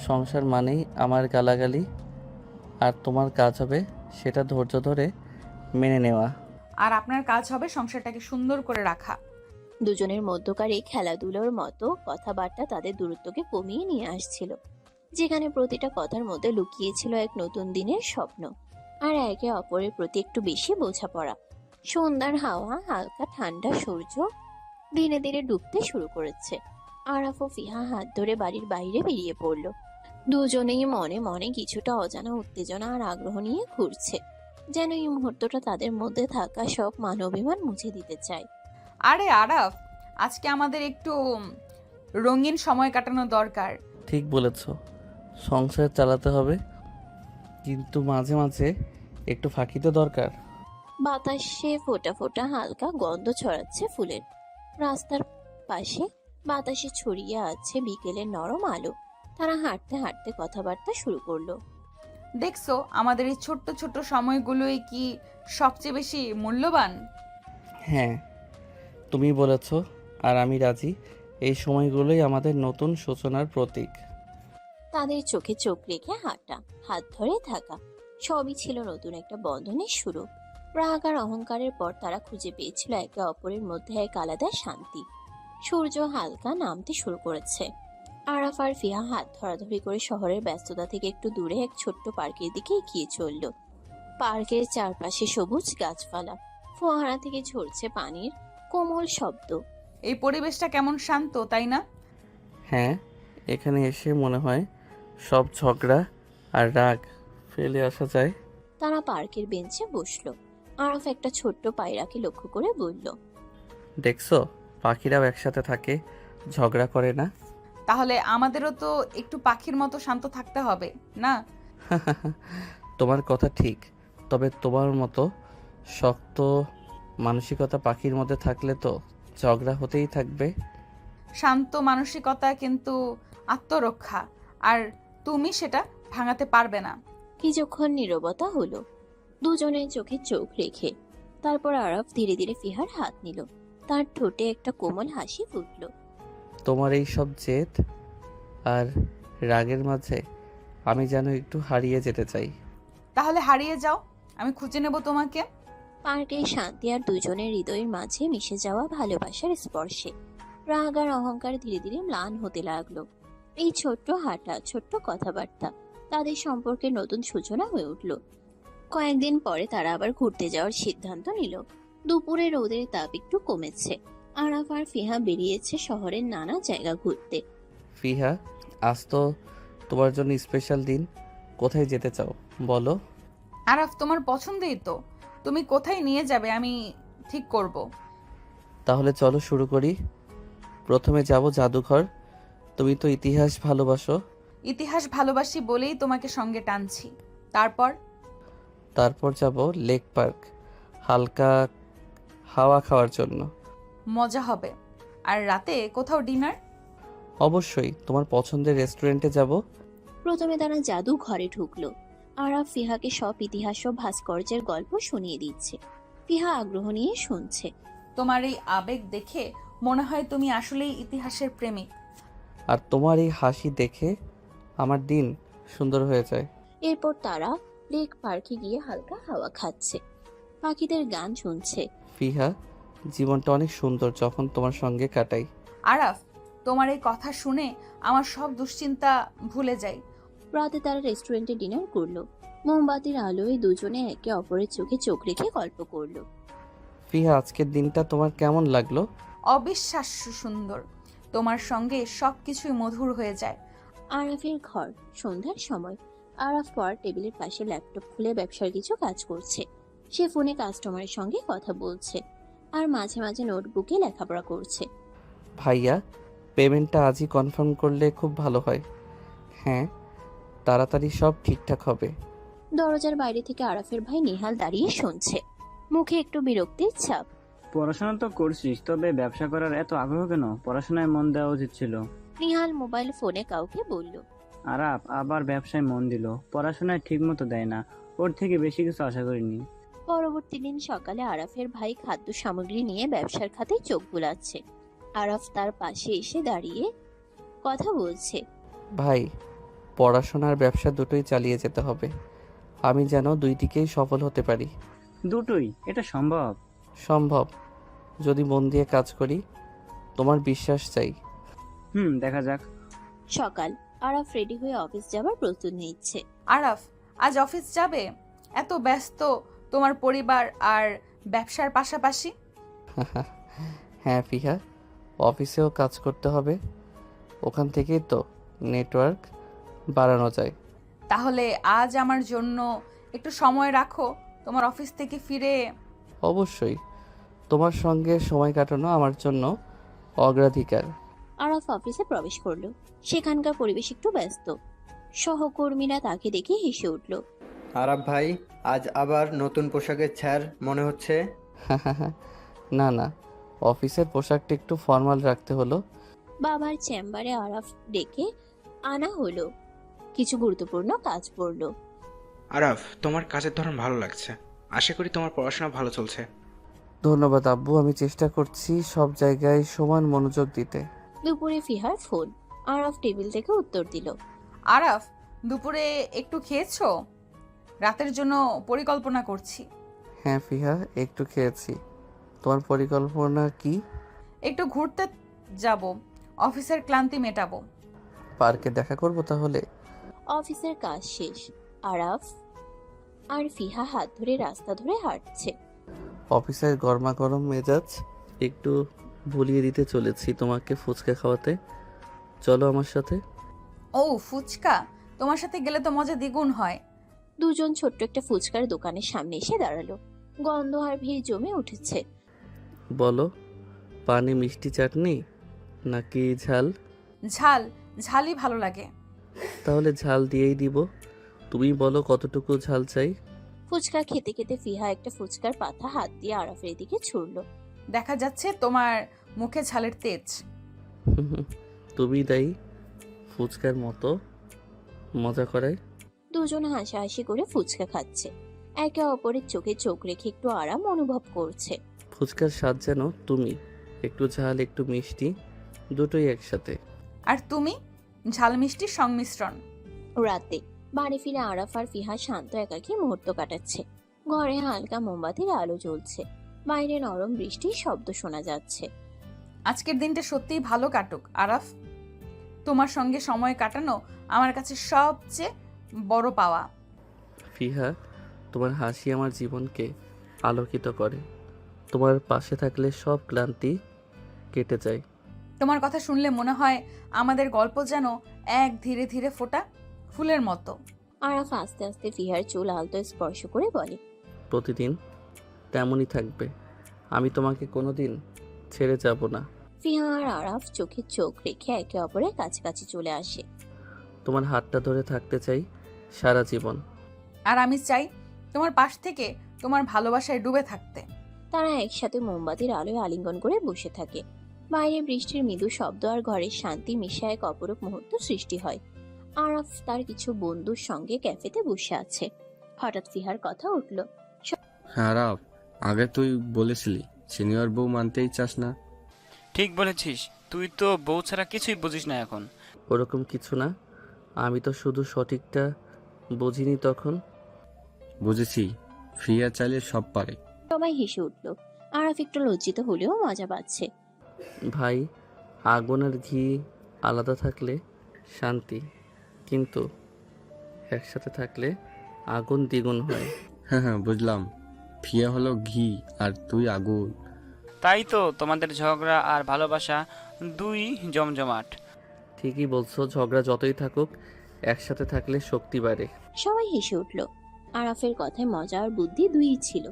সংসার মানেই আমার গালাগালি, আর তোমার কাজ হবে সেটা ধৈর্য ধরে মেনে নেওয়া।
আর আপনার কাজ হবে সংসারটাকে সুন্দর করে রাখা।
দুজনের মধ্যকার এই খেলাধুলোর মতো কথাবার্তা তাদের দূরত্বকে কমিয়ে নিয়ে আসছিল, যেখানে প্রতিটা কথার মধ্যে লুকিয়েছিল এক নতুন দিনের স্বপ্ন আর একে অপরের প্রতি একটু বেশি বোঝাপড়া। সন্ধ্যার হাওয়া, হালকা ঠান্ডা সূর্য ধীরে ধীরে ডুবতে শুরু করেছে। আরাফ ও ফিহা হাত ধরে বাড়ির বাইরে বেরিয়ে পড়ল। দুজনেই মনে মনে কিছুটা অজানা উত্তেজনা আর আগ্রহ নিয়ে ঘুরছে, যেন এই মুহূর্তটা তাদের মধ্যে থাকা সব মানবাভিমান মুছে দিতে চায়।
আরে আরাফ, আজকে আমাদের একটু রঙিন সময় কাটানো দরকার।
ঠিক বলেছ, সংসার চালাতে হবে, কিন্তু মাঝে মাঝে একটু ফাঁকি তো দরকার।
বাতাসে ফোঁটা ফোঁটা হালকা গন্ধ ছড়াচ্ছে ফুলের। রাস্তার পাশে বাতাসে ছড়িয়ে আছে বিকেলের নরম আলো। তারা হাঁটতে হাঁটতে কথাবার্তা শুরু করলো।
দেখছো, আমাদের এই ছোট্ট ছোট্ট সময়গুলোই কি সবচেয়ে বেশি মূল্যবান?
হ্যাঁ, তুমি বলেছ, আর আমি রাজি। এই সময়গুলোই আমাদের নতুন সূচনার প্রতীক।
তাদের চোখে চোখ রেখে হাঁটা, হাত ধরে থাকা, সবই ছিল নতুন একটা বন্ধনের শুরু। রাগ আর অহংকারের পর তারা খুঁজে পেয়েছিল একে অপরের মধ্যে এক আলাদা শান্তি। সূর্য হালকা নামতে শুরু করেছে। আরাফ আর ফিহা হাত ধরাধরি করে শহরের ব্যস্ততা থেকে একটু দূরে এক ছোট্ট পার্কের দিকে এগিয়ে চলল। পার্কের চারপাশে সবুজ গাছপালা, ফোয়ারা থেকে ঝরছে পানির কোমল শব্দ।
এই পরিবেশটা কেমন শান্ত, তাই না?
হ্যাঁ, এখানে এসে মনে হয় সব ঝগড়া আর রাগ ফেলে আসা যায়।
তারা পার্কের বেঞ্চে বসলো। আরাফ একটা ছোট্ট পায়রাকে লক্ষ্য করে বলল,
দেখছো, পাখিরাও একসাথে থাকে, ঝগড়া করে না।
তাহলে আমাদেরও তো একটু পাখির মতো শান্ত থাকতে হবে, না?
তোমার কথা ঠিক, তবে তোমার মতো শক্ত মানসিকতা পাখির মধ্যে থাকলে তো ঝগড়া হতেই থাকবে।
শান্ত মানসিকতা কিন্তু আত্মরক্ষা, আর তুমি সেটা ভাঙাতে পারবে না।
কিছুক্ষণ নীরবতা হলো, দুজনের চোখে চোখ রেখে। তারপর আরাফ ধীরে ধীরে ফিহার হাত নিল। তার ঠোঁটে একটা কোমল হাসি ফুটল।
তোমার এই সব জেদ আর রাগের মাঝে আমি যেন একটু হারিয়ে যেতে চাই।
তাহলে হারিয়ে যাও, আমি খুঁজে নেব তোমাকে।
পার্কের শান্তি আর দুজনের হৃদয়ের মাঝে মিশে যাওয়া ভালোবাসার স্পর্শে রাগ আর অহংকার ধীরে ধীরে ম্লান হতে লাগলো। এই ছোট্ট হাঁটা, ছোট্ট কথাবার্তা তাদের সম্পর্কে নতুন সূচনা হয়ে উঠল। কয়েকদিন পরে তারা আবার ঘুরতে যাওয়ার সিদ্ধান্ত নিল। দুপুরে রোদের তাপ একটু কমেছে। আরাফ আর ফিহা বেরিয়েছে শহরের নানা জায়গা ঘুরতে।
ফিহা, আজ তো তোমার জন্য স্পেশাল দিন। কোথায় যেতে চাও বলো?
আরাফ, তোমার পছন্দেই তো, তুমি কোথায় নিয়ে যাবে আমি ঠিক করব।
তাহলে চলো শুরু করি। প্রথমে যাব জাদুঘর। তুমি তো ইতিহাস ভালোবাসো।
ইতিহাস ভালোবাসি বলেই তোমাকে সঙ্গে টানছি। তারপর
যাব লেক পার্ক, হালকা হাওয়া খাওয়ার জন্য।
মজা হবে। আর রাতে কোথাও ডিনার?
অবশ্যই, তোমার পছন্দের রেস্টুরেন্টে যাব।
প্রথমে তারা জাদু ঘরে ঢুকলো। আরাফ ফিহাকে সব ইতিহাস ও ভাস্কর্যের গল্প শুনিয়ে দিচ্ছে। ফিহা আগ্রহ নিয়ে শুনছে।
তোমার এই আবেগ দেখে মনে হয় তুমি আসলেই ইতিহাসের প্রেমিক।
আর তোমার এই হাসি দেখে আমার দিন সুন্দর হয়ে যায়।
এরপর তারা লেক পার্কে গিয়ে হালকা হাওয়া খাচ্ছে, পাখিদের গান শুনছে।
ফিহা, জীবনটা অনেক সুন্দর যখন তোমার সঙ্গে কাটাই।
আরাফ, তোমার এই কথা শুনে আমার সব দুশ্চিন্তা ভুলে যাই।
রাতে তারা রেস্টুরেন্টে ডিনার করলো। মোমবাতির আলোয় দুজনে একে অপরের চোখে চোখ রেখে গল্প করলো।
ফিহা, আজকের দিনটা তোমার কেমন লাগলো?
অবিশ্বাস্য সুন্দর। তোমার সঙ্গে সব কিছুই মধুর হয়ে যায়।
আরাফের ঘর, সন্ধ্যার সময়। আরাফ পর টেবিলের পাশে ল্যাপটপ খুলে ব্যবসার কিছু কাজ করছে। সে ফোনে কাস্টমারের সঙ্গে কথা বলছে আর মাঝে মাঝে নোটবুকে লেখাপড়া করছে।
ভাইয়া, পেমেন্টটা আজই কনফার্ম করলে খুব ভালো হয়। হ্যাঁ, তাড়াতাড়ি সব ঠিকঠাক হবে।
দরজার বাইরে থেকে আরাফের ভাই নিহাল দাঁড়িয়ে শুনছে, মুখে একটু বিরক্তির ছাপ।
পড়াশোনা তো করছিস, তবে ব্যবসা করার এত আগ্রহ কেন? পড়াশোনায় মন দেওয়া উচিত ছিল।
নিহাল মোবাইল ফোনে কাউকে বলল।
আরাফ আবার ব্যবসায় মন দিল, পড়াশোনায় ঠিক মতো দেয় না। ওর থেকে বেশি কিছু আশা করিনি।
পরবর্তী দিন সকালে আরাফের ভাই খাদ্য সামগ্রী নিয়ে ব্যবসার খাতে চোখ বুলাচ্ছে। আরাফ তার পাশে এসে দাঁড়িয়ে কথা বলছে।
ভাই, পড়াশোনার ব্যবসা দুটোই চালিয়ে যেতে হবে। আমি যেন দুই দিকেই সফল হতে পারি।
দুটোই? এটা সম্ভব?
সম্ভব, যদি মন দিয়ে কাজ করি। তোমার বিশ্বাস চাই।
দেখা যাক।
সকাল, আরাফ রেডি হয়ে অফিস যাবার প্রস্তুত নিচ্ছে।
আরাফ, আজ অফিস যাবে? এত ব্যস্ত তোমার পরিবার আর ব্যবসার পাশাপাশি।
হ্যাঁ ফিহা, অফিসেও কাজ করতে হবে। ওখান থেকেই তো নেটওয়ার্ক বাড়ানো যায়।
তাহলে আজ আমার জন্য একটু সময় রাখো, তোমার অফিস থেকে ফিরে।
অবশ্যই, তোমার সঙ্গে সময় কাটানো আমার জন্য অগ্রাধিকার।
আরাফ অফিসে প্রবেশ করলো। সেখানকার পরিবেশ একটু ব্যস্ত। সহকর্মীরা তাকে দেখে হেসে উঠল।
আরাফ ভাই, আজ আবার নতুন পোশাকের ছাড় মনে হচ্ছে।
না না, অফিসের পোশাকটা একটু ফর্মাল রাখতে হলো।
বাবার চেম্বারে আরাফ ডেকে আনা হলো। কিছু গুরুত্বপূর্ণ কাজ পড়লো।
আরাফ, তোমার কাজের ধরন ভালো লাগছে। আশা করি তোমার পড়াশোনা ভালো চলছে।
ধন্যবাদ আব্বু, আমি চেষ্টা করছি সব জায়গায় সমান মনোযোগ দিতে।
দুপুরে ফিহার ফোন। আরাফ টেবিল থেকে উত্তর দিল।
আরাফ, দুপুরে একটু খেয়েছো? রাতের জন্য পরিকল্পনা করছি।
হ্যাঁ ফিহা, একটু খেয়েছি। তোমার পরিকল্পনা কি?
একটু ঘুরতে যাব, অফিসের ক্লান্তি মেটাবো।
পার্কে দেখা করব তাহলে।
অফিসের কাজ শেষ। আরাফ আর ফিহা হাত ধরে রাস্তা ধরে হাঁটছে।
অফিসের গরমা গরম মেজাজ একটু ভুলিয়ে দিতে চলেছি তোমাকে ফুচকা খাওয়াতে। চলো আমার সাথে।
ও ফুচকা, তোমার সাথে গেলে তো মজা দ্বিগুণ হয়।
দুজন ছোট্ট একটা ফুচকার দোকানের সামনে এসে দাঁড়ালো। গন্ধ আর ভিড় জমে উঠেছে।
বলো, পানি মিষ্টি চাটনি নাকি ঝাল?
ঝাল, ঝালই ভালো লাগে।
তাহলে ঝাল দিয়েই দিব। তুমি বলো কতটুকু ঝাল চাই?
ফুচকা খেতে খেতে ফিহা একটা ফুচকার পাতা হাত দিয়ে আরাফের দিকে ছুড়ল।
দেখা যাচ্ছে তোমার মুখে ঝালের তেজ।
তুমি দায়ী, ফুচকার মতো মজা করায়।
দুজন হাসাহাসি করে ফুচকা খাচ্ছে। একে অপরের চোখে চোখ রেখে একটু আরাম অনুভব করছে।
ফুচকার স্বাদ যেন তুমি, একটু ঝাল একটু মিষ্টি, দুটোই একসাথে।
আর তুমি ঝাল মিষ্টির সংমিশ্রণ।
রাতে বাড়ি ফিরে আরাফ আর ফিহা শান্ত একাকী মুহূর্ত কাটাচ্ছে। ঘরে হালকা মোমবাতির আলো জ্বলছে। বাইরে নরম বৃষ্টির শব্দ শোনা যাচ্ছে।
আজকের দিনটা সত্যিই ভালো কাটুক আরাফ। তোমার সঙ্গে সময় কাটানো আমার কাছে সবচেয়ে বড় পাওয়া।
ফিহা, তোমার হাসি আমার জীবনকে আলোকিত করে। তোমার পাশে থাকলে সব ক্লান্তি কেটে যায়।
তোমার কথা শুনলে মনে হয় আমাদের গল্প যেন এক ধীরে ধীরে ফোটা ফুলের মতো।
আরাফ আস্তে আস্তে ফিহার চুল আলতো স্পর্শ করে বলে,
প্রতিদিন তেমনই থাকবে। আমি তোমাকে কোনোদিন ছেড়ে যাব না।
ফিহা আর আরাফ চোখে চোখ রেখে একে অপরের কাছাকাছি চলে আসে।
তোমার হাতটা ধরে থাকতে চাই সারা জীবন।
আর আমি চাই তোমার পাশ থেকে তোমার ভালোবাসায় ডুবে থাকতে।
তারা একসাথে মোমবাতির আলোয় আলিঙ্গন করে বসে থাকে। বাইরে বৃষ্টির মৃদু শব্দ আর ঘরের শান্তি মিশে এক অপরূপ মুহূর্ত সৃষ্টি হয়। আরাফ তার কিছু বন্ধুর সঙ্গে ক্যাফেতে বসে আছে। হঠাৎ ফিহার কথা উঠল।
হ্যাঁ আরাফ, আগে তুই বলেছিলি সিনিয়র বউ মানতেই চাস না।
ঠিক বলেছিস, তুই তো বউ ছাড়া কিছুই বুঝিস না এখন।
ওরকম কিছু না, আমি তো শুধু সঠিকটা বুঝিনি তখন।
বুঝেছি, ফিয়া চাইলে সব পারে।
সবাই হেসে উঠল। আরাফ একটু লজ্জিত হলেও মজা পাচ্ছে।
ভাই, আগুন আর ঘি আলাদা থাকলে শান্তি, কিন্তু একসাথে থাকলে আগুন দ্বিগুণ হয়।
হ্যাঁ হ্যাঁ বুঝলাম, ফিয়া হলো ঘি আর তুই আগুন।
তাই তো তোমাদের ঝগড়া আর ভালোবাসা দুই জমজমাট।
ঠিকই বলছো, ঝগড়া যতই থাকুক একসাথে থাকলে শক্তি বাড়ে।
সবাই হেসে উঠল। আরাফের কথায় মজা আর বুদ্ধি দুইই ছিল।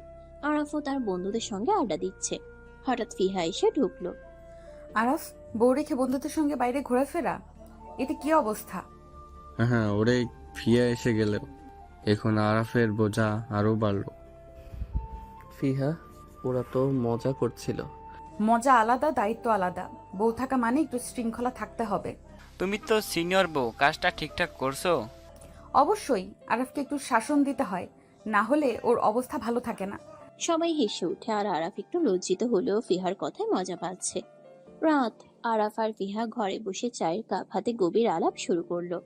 আরাফও তার বন্ধুদের সঙ্গে আড্ডা দিচ্ছে। হঠাৎ ফিহা এসে ঢুকলো।
আরাফ, বউ রেখে বন্ধুদের সঙ্গে বাইরে ঘোরাফেরা, এটা কি অবস্থা?
হ্যাঁ, ওরে ফিয়া এসে গেলেও এখন আরাফের বোঝা আরও বাড়লো।
ফিহা, ওরা তো মজা করছিল।
মজা আলাদা, দায়িত্ব আলাদা। বউ থাকা মানে একটু শৃঙ্খলা থাকতে হবে।
তুমি তো সিনিয়র বউ, কাজটা ঠিকঠাক করছো?
অবশ্যই আরাফকে একটু শাসন দিতে হয়, না হলে ওর অবস্থা ভালো থাকে না।
সবাই হেসে উঠে আর আরাফ একটু লজ্জিত হলেও ফিহার কথায় মজা পাচ্ছে। রাত। আরাফ আর ফিহা ঘরে বসে চায়ের কাপ হাতে গভীর আলাপ শুরু করলো।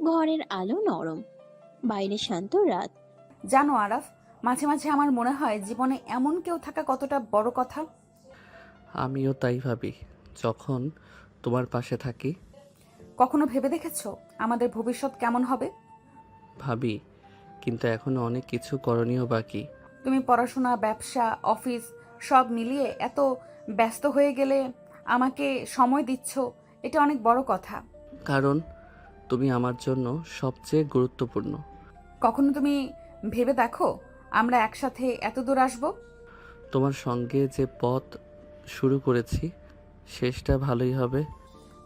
ঘরের আলো নরম, বাইরে শান্ত রাত।
জানো আরাফ, মাঝে মাঝে আমার মনে হয় জীবনে এমন কেউ থাকা কতটা বড় কথা।
আমিও তাই ভাবি যখন তোমার পাশে থাকি।
কখনো ভেবে দেখেছো আমাদের ভবিষ্যৎ কেমন হবে?
ভাবি, কিন্তু এখনো অনেক কিছু করণীয় বাকি।
তুমি পড়াশোনা, ব্যবসা, অফিস সব মিলিয়ে এত ব্যস্ত হয়ে গেলে আমাকে সময় দিচ্ছ, এটা অনেক বড় কথা।
কারণ তুমি আমার জন্য সবচেয়ে গুরুত্বপূর্ণ।
কখনো তুমি ভেবে দেখো আমরা একসাথে এত দূর আসবো?
তোমার সঙ্গে যে পথ শুরু করেছি শেষটা ভালোই হবে।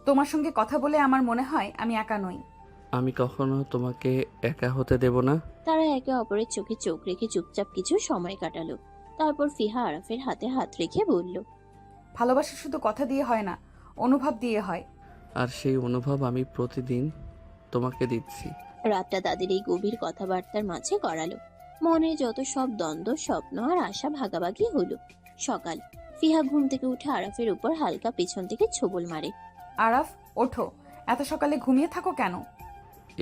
তোমার সঙ্গে কথা বলে আমার মনে হয় আমি একা নই।
আমি কখনো তোমাকে একা হতে দেব না।
তারা একে অপরের চোখে চোখ রেখে চুপচাপ কিছু সময় কাটালো। তারপর ফিহা আরাফের হাতে হাত রেখে বলল,
ভালোবাসা শুধু কথা দিয়ে হয় না, অনুভব দিয়ে হয়।
আর সেই অনুভব আমি প্রতিদিন তোমাকে দিচ্ছি।
রাতটা তাদের এই গভীর কথাবার্তার মাঝে গড়ালো। মনে যত সব দ্বন্দ্ব, স্বপ্ন আর আশা ভাগাভাগি হলো। সকাল। ফিহা ঘুম থেকে উঠে আরাফের উপর হালকা পেছন থেকে ছোবল মারে।
আরাফ, ওঠো, এত সকালে ঘুমিয়ে থাকো কেন?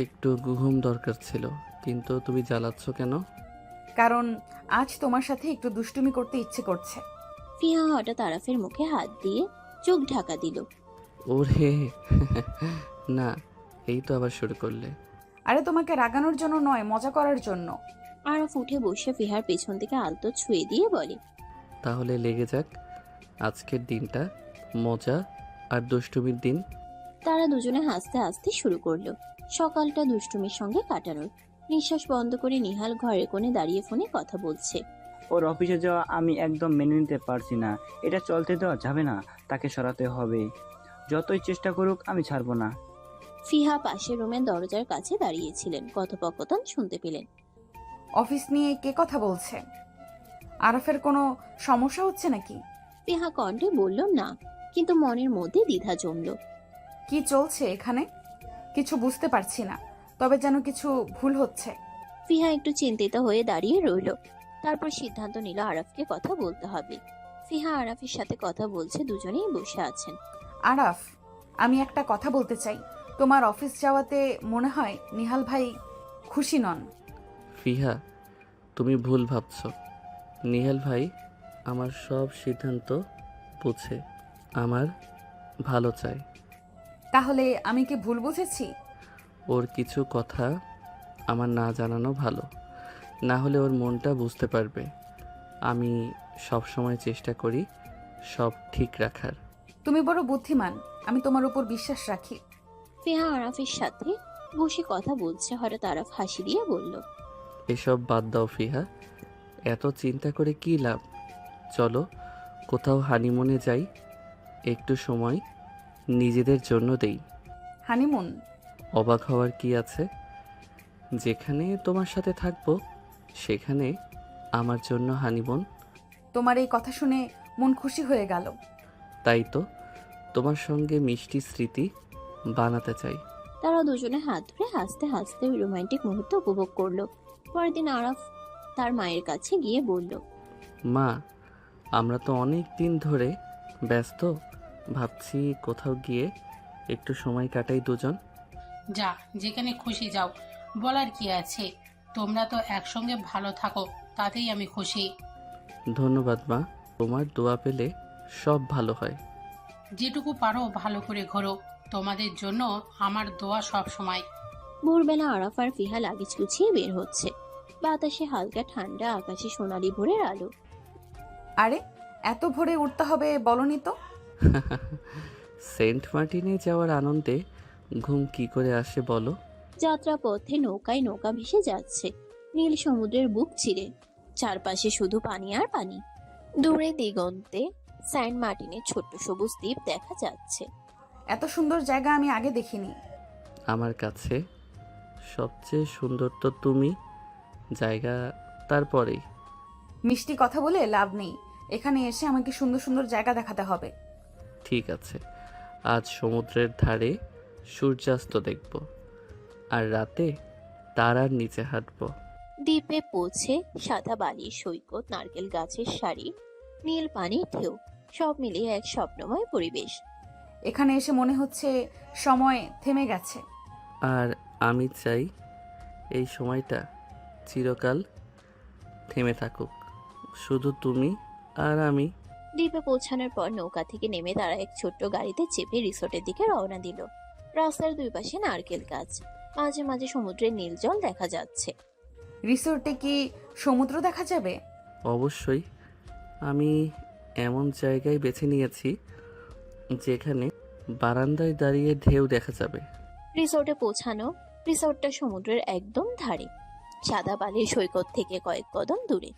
একটু ঘুম দরকার ছিল, কিন্তু তুমি জ্বালাচ্ছ কেন?
কারণ আজ তোমার সাথে একটু দুষ্টুমি করতে ইচ্ছে করছে।
ফিহা হঠাৎ আরাফের মুখে হাত দিয়ে চোখ ঢাকা দিল।
ওরে না, এই তো আবার শুরু করলে।
আরে তোমাকে রাগানোর জন্য নয়, মজা করার জন্য।
আরাফ উঠে বসে ফিহার পেছন থেকে আলতো ছুঁয়ে দিয়ে বলে,
তাহলে লেগে যাক আজকের দিনটা মজা আর দুষ্টুমির দিন।
তারা দুজনে হাসতে হাসতে শুরু করলো সকালটা দুষ্টুমির সঙ্গে কাটানোর। নিঃশ্বাস বন্ধ করে নিহাল ঘরের কোণে দাঁড়িয়ে ফোনে কথা বলছে।
ওর অফিসে যাওয়া আমি একদম মেনে নিতে পারছি না। এটা চলতে দেওয়া যাবে না, তাকে সরাতে হবে। যতই চেষ্টা করুক আমি ছাড়বো না।
ফিহা পাশের রুমের দরজার কাছে দাঁড়িয়েছিলেন, কথোপকথন শুনতে পেলেন।
অফিস নিয়ে কে কথা বলছে? আরাফের কোনো সমস্যা হচ্ছে নাকি?
ফিহা কণ্ঠে বলল না, কিন্তু মনের মধ্যে দ্বিধা জমল।
কি চলছে এখানে? কিছু বুঝতে পারছি না, তবে যেন কিছু ভুল হচ্ছে।
ফিহা একটু চিন্তিত হয়ে দাঁড়িয়ে রইল। তারপর সিদ্ধান্ত নিল আরাফকে কথা বলতে হবে। ফিহা আরাফের সাথে কথা বলছে, দুজনেই বসে আছেন।
আরাফ, আমি একটা কথা বলতে চাই। তোমার অফিস যাওয়াতে মনে হয় নিহাল ভাই খুশি নন।
ফিহা, তুমি ভুল ভাবছ। নিহাল ভাই আমার সব সিদ্ধান্ত বুঝে, আমার ভালো চায়।
তাহলে আমি কি ভুল বুঝেছি?
ওর কিছু কথা আমার না জানানো ভালো, না হলে ওর মনটা বুঝতে পারবে। আমি সব সময় চেষ্টা করি সব ঠিক রাখার।
তুমি বড় বুদ্ধিমান, আমি তোমার উপর বিশ্বাস রাখি।
ফিহা আরাফের সাথে বসে কথা বলছে, হঠাৎ আরাফ হাসি দিয়ে বলল,
এসব বাদ দাও ফিহা, এত চিন্তা করে কি লাভ? চলো কোথাও হানিমুনে যাই, একটু সময় নিজেদের জন্য দেই।
হানিমুন?
অবাক হওয়ার কি আছে? যেখানে তোমার সাথে থাকবো সেখানে আমার জন্য হানিমুন।
তোমার এই কথা শুনে মন খুশি হয়ে গেল।
তাই তো তোমার সঙ্গে মিষ্টি স্মৃতি বানাতে চাই।
তারা দুজনে হাত ধরে হাসতে হাসতে ওই রোমান্টিক মুহূর্ত উপভোগ করলো। পরের দিন আরাফ তার মায়ের কাছে গিয়ে বলল,
মা, আমরা তো অনেক দিন ধরে ব্যস্ত, ভাবছি কোথাও গিয়ে একটু সময় কাটাই দুজন।
যা, যেখানে খুশি যাও, বলার কি আছে। তোমরা তো একসঙ্গে ভালো থাকো, তাতেই আমি খুশি।
ধন্যবাদ মা, তোমার দোয়া পেলে সব ভালো হয়।
যেটুকু পারো ভালো করে ঘোরো, তোমাদের জন্য আমার দোয়া সব সময়।
ভোরবেলা আরাফ আর ফিহা লাগেজ গুছিয়ে বের হচ্ছে। বাতাসে হালকা ঠান্ডা, আকাশে সোনালি ভোরের আলো।
আরে, এত ভোরে উঠতে হবে বলনি তো?
সেন্ট মার্টিনে যাওয়ার আনন্দে ঘুম কি করে আসে বলো?
যাত্রা পথে নৌকায় নৌকা ভেসে যাচ্ছে নীল সমুদ্রের বুক চিরে। চারপাশে শুধু পানি আর পানি। দূরে দিগন্তে সেন্ট মার্টিনের ছোট্ট সবুজ দ্বীপ দেখা যাচ্ছে।
এত সুন্দর জায়গা আমি আগে দেখিনি।
আমার কাছে সবচেয়ে সুন্দর তো তুমি, জায়গা তারপরেই।
মিষ্টি কথা বলে লাভ নেই, এখানে এসে আমাকে সুন্দর সুন্দর জায়গা দেখাতে হবে।
ঠিক আছে, আজ সমুদ্রের ধারে সূর্যাস্ত দেখব, আর রাতে তারার নিচে হাঁটবো।
দ্বীপে পৌঁছে সাদা বালির সৈকত, নারকেল গাছের সারি, নীল পানির ঢেউ, সব মিলিয়ে এক স্বপ্নময় পরিবেশ।
এখানে এসে মনে হচ্ছে সময় থেমে গেছে।
আর আমি চাই এই সময়টা চিরকাল থেমে থাকুক, শুধু তুমি আর আমি।
দ্বীপে পৌঁছানোর পর নৌকা থেকে নেমে তারা এক ছোট্ট গাড়িতে চেপে রিসোর্টের দিকে রওনা দিল। রাস্তার দুই পাশে নারকেল গাছ, মাঝে মাঝে সমুদ্রের নীল জল দেখা যাচ্ছে।
রিসোর্টে কি সমুদ্র দেখা যাবে?
অবশ্যই, আমি এমন জায়গায় বেছে নিয়েছি যেখানে বারান্দায় দাঁড়িয়ে ঢেউ দেখা যাবে।
রিসোর্টে পৌঁছানো। রিসোর্টটা সমুদ্রের একদম ধারে, সাদা বালির সৈকত থেকে কয়েক কদম দূরে।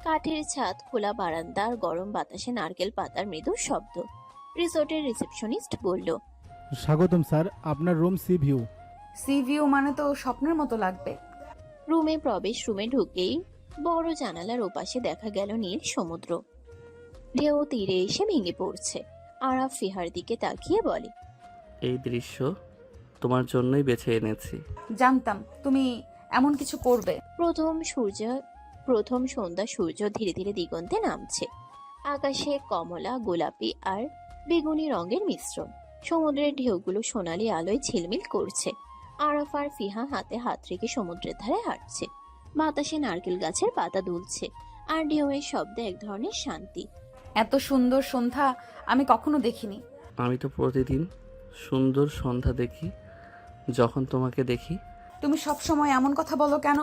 কাঠের ছাদ, খোলা বারান্দা আর গরম বাতাসে নারকেল পাতার মৃদু শব্দ। রিসোর্টের রিসেপশনিস্ট বলল,
স্বাগতম স্যার, আপনার room C view.
C view মানে তো স্বপ্নের মতো লাগবে।
রুমে প্রবেশ। রুমে ঢুকেই বড় জানালার ওপাশে দেখা গেল নীল সমুদ্র। ঢেউ তীরে এসে ভেঙে পড়ছে। আরাফ ফিহার দিকে তাকিয়ে বলে,
এই দৃশ্য তোমার জন্যই বেছে এনেছি।
জানতাম তুমি এমন কিছু করবে।
প্রথম সন্ধ্যা সূর্য ধীরে ধীরে দিগন্তে নামছে। আকাশে কমলা, গোলাপি আর বেগুনি রঙের মিশ্রণ। সমুদ্রের ঢেউগুলো সোনালি আলোয় ঝিলমিল করছে। আরাফ আর ফিহা হাতে হাত রেখে সমুদ্রের ধারে হাঁটছে। বাতাসে নারকেল গাছের পাতা দুলছে আর ঢেউয়ের শব্দে এক ধরনের শান্তি।
এত সুন্দর সন্ধ্যা আমি কখনো দেখিনি।
আমি তো প্রতিদিন সুন্দর সন্ধ্যা দেখি যখন তোমাকে দেখি।
তুমি সব সময় এমন কথা বলো কেন?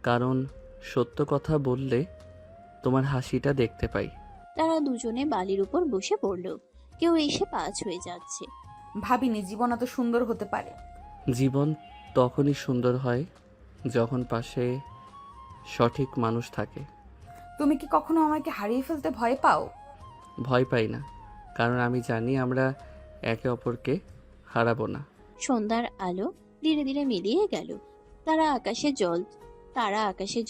কারণ সত্য কথা বললে তোমার হাসিটা দেখতে পাই।
তারা দুজনে বালির উপর বসে পড়ল। কেউ এসে পা ছুঁয়ে যাচ্ছে।
ভাবিনি জীবন এত সুন্দর হতে পারে।
জীবন তখনই সুন্দর হয় যখন পাশে সঠিক মানুষ থাকে।
তুমি কি কখনো আমাকে হারিয়ে ফেলতে ভয় পাও?
ভয় পাই না, কারণ আমি জানি আমরা একে অপরকে হারাবো না।
সন্ধ্যার আলো ধীরে ধীরে মিলিয়ে গেল। তারা আকাশে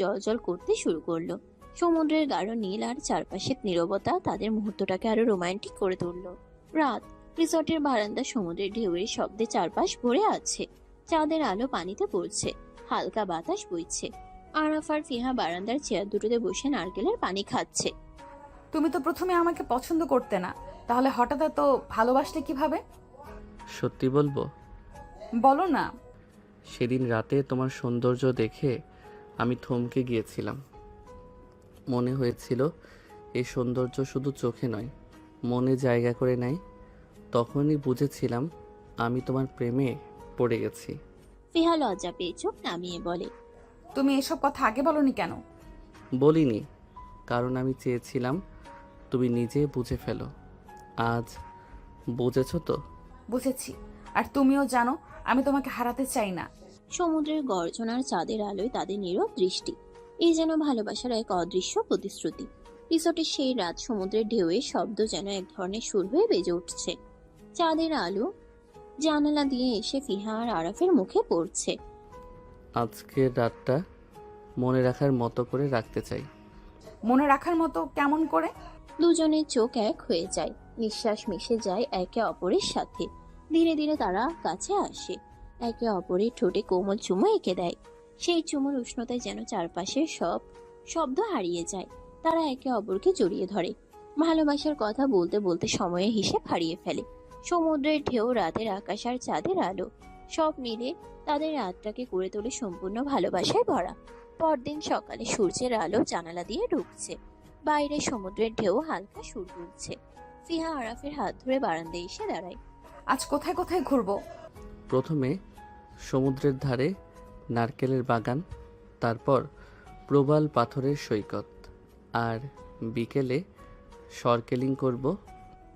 জল জল করতে শুরু করলো। সমুদ্রের গাঢ় নীল আর চারপাশের নীরবতা তাদের মুহূর্তটাকে আরো রোমান্টিক করে তুললো। রাত। রিসর্টের বারান্দা সমুদ্রের ঢেউয়ের শব্দে চারপাশ ভরে আছে। চাঁদের আলো পানিতে পড়ছে, হালকা বাতাস বইছে। আরাফ আর ফিহা বারান্দার চেয়ার দুটোতে বসে নারকেলের পানি খাচ্ছে।
তুমি তো প্রথমে আমাকে পছন্দ করতে না, তাহলে হঠাৎ এত ভালোবাসলে কিভাবে?
সত্যি বলবো,
বলো না।
সেদিন রাতে তোমার সৌন্দর্য দেখে আমি থমকে গিয়েছিলাম। মনে হয়েছিল এই সৌন্দর্য শুধু চোখে নয়, মনে জায়গা করে নেয়। তখনই বুঝেছিলাম আমি তোমার প্রেমে পড়ে গেছি।
ফিহা লজ্জা পেয়ে চোখ নামিয়ে বলে,
তুমি এসব কথা আগে বলনি কেন?
বলিনি, কারণ আমি চেয়েছিলাম তুমি নিজে বুঝে ফেলো। আজ বুঝেছো তো?
বুঝেছি, আর তুমিও জানো আমি তোমাকে হারাতে চাই না।
সমুদ্রের গর্জনার চাঁদের আলোয় তাদের নীরব দৃষ্টি। এই যেন ভালোবাসার এক অদৃশ্য প্রতিশ্রুতি। রিসোর্টের সেই রাত সমুদ্রের ঢেউয়ের শব্দ যেন এক ধরনের সুর হয়ে বেজে উঠছে। চাঁদের আলো জানালা দিয়ে এসে ফিহা আর আরাফের মুখে পড়ছে।
আজকের রাতটা মনে রাখার মতো করে রাখতে চাই।
মনে রাখার মতো কেমন করে?
দুজনের চোখ এক হয়ে যায়, নিঃশ্বাস মিশে যায় একে অপরের সাথে। ধীরে ধীরে তারা কাছে আসে, একে অপরের ঠোঁটে কোমল চুমু এঁকে দেয়। সেই চুমুর উষ্ণতায় যেন চারপাশের সব শব্দ হারিয়ে যায়। তারা একে অপরকে জড়িয়ে ধরে, ভালোবাসার কথা বলতে বলতে সময়ের হিসেব হারিয়ে ফেলে। সমুদ্রের ঢেউ, রাতের আকাশ আর চাঁদের আলো সব মিলে তাদের রাতটাকে করে তোলে সম্পূর্ণ ভালোবাসায় ভরা। পরদিন সকালে সূর্যের আলো জানালা দিয়ে ঢুকছে। বাইরে সমুদ্রের ঢেউ হালকা সুর তুলছে। ফিহা আরাফের হাত ধরে বারান্দায় এসে দাঁড়ায়।
আজ কোথায় কোথায় ঘুরবো?
প্রথমে সমুদ্রের ধারে নারকেলের বাগান, তারপর প্রবাল পাথরের সৈকত, আর বিকেলে সরকেলিং করব।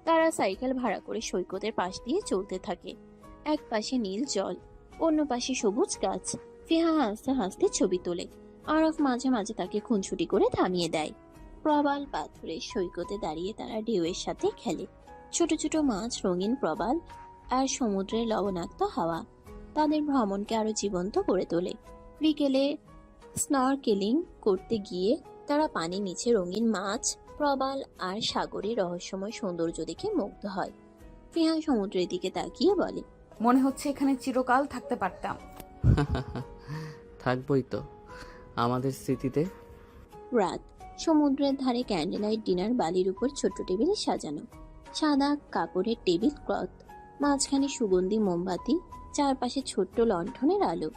তারা সাইকেল ভাড়া করে সৈকতের পাশ দিয়ে চলতে থাকে। এক পাশে নীল জল, অন্য পাশে সবুজ গাছ। ফিহা হাসতে হাসতে ছবি তোলে। আরাফ মাঝে মাঝে তাকে খুনছুটি করে থামিয়ে দেয়। প্রবাল পাথরের সৈকতে দাঁড়িয়ে তারা ঢেউয়ের সাথে খেলে। ছোট ছোট মাছ, রঙিন প্রবাল আর সমুদ্রের লবণাক্ত হাওয়া তাদের ভ্রমণকে আরো জীবন্ত করে তোলে। বিকেলে স্নরকেলিং করতে গিয়ে তারা পানির নিচে রঙিন মাছ, প্রবাল আর সাগরের রহস্যময় সৌন্দর্য দেখে মুগ্ধ হয়। ফিহা সমুদ্রের দিকে তাকিয়ে বলে,
মনে হচ্ছে এখানে চিরকাল থাকতে পারতাম।
থাকবই তো আমাদের স্মৃতিতে।
রাত। সমুদ্রের ধারে ক্যান্ডেলাইট ডিনার, বালির উপর ছোট্ট টেবিলে সাজানো। সাদা কাপড়ের টেবিল ক্লথ, মাঝখানে সুগন্ধি মোমবাতি, চারপাশে ছোট্ট লণ্ঠনের আলো।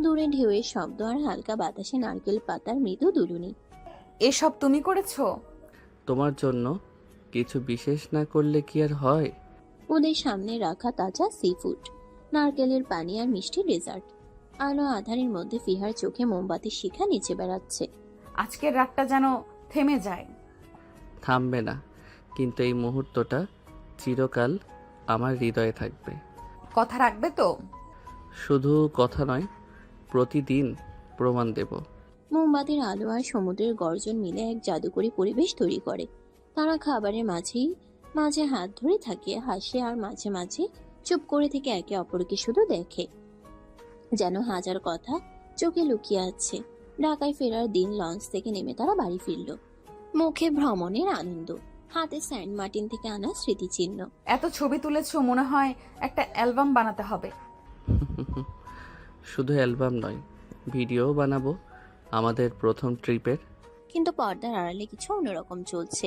দূরে ঢেউয়ের শব্দ আর হালকা বাতাসে নারকেল পাতার মৃদু দুলুনি।
এসব তুমি করেছো?
তোমার জন্য কিছু বিশেষ না করলে কি আর হয়?
ওদের সামনে রাখা তাজা সি ফুড, নারকেলের পানি আর মিষ্টি ডেজার্ট। আলো আধারের মধ্যে ফিহার চোখে মোমবাতির শিখা নিচে বেড়াচ্ছে।
আজকের রাতটা যেন থেমে যায়।
থামবে না, কিন্তু এই মুহূর্তটা চিরকাল আমার হৃদয়ে থাকবে।
কথা রাখবে তো?
শুধু কথা নয়, প্রতিদিন প্রমাণ দেব।
মোমবাতির আলো আর সমুদ্রের গর্জন মিলে এক জাদুকরী পরিবেশ তৈরি করে। তারা খাবারের মাঝে হাত ধরে থাকে, হাসে আর মাঝে মাঝে চুপ করে থেকে একে অপরকে শুধু দেখে, যেন হাজার কথা চোখে লুকিয়ে আছে। ঢাকায় ফেরার দিন লঞ্চ থেকে নেমে তারা বাড়ি ফিরল, মুখে ভ্রমণের আনন্দ, হাতে সেন্ট মার্টিন থেকে আনা স্মৃতিচিহ্ন।
এত ছবি তুলেছো, মনে হয় একটা অ্যালবাম বানাতে হবে।
শুধু অ্যালবাম নয়, ভিডিও বানাবো আমাদের প্রথম ট্রিপের।
কিন্তু পর্দার আড়ালে কিছু অন্যরকম চলছে।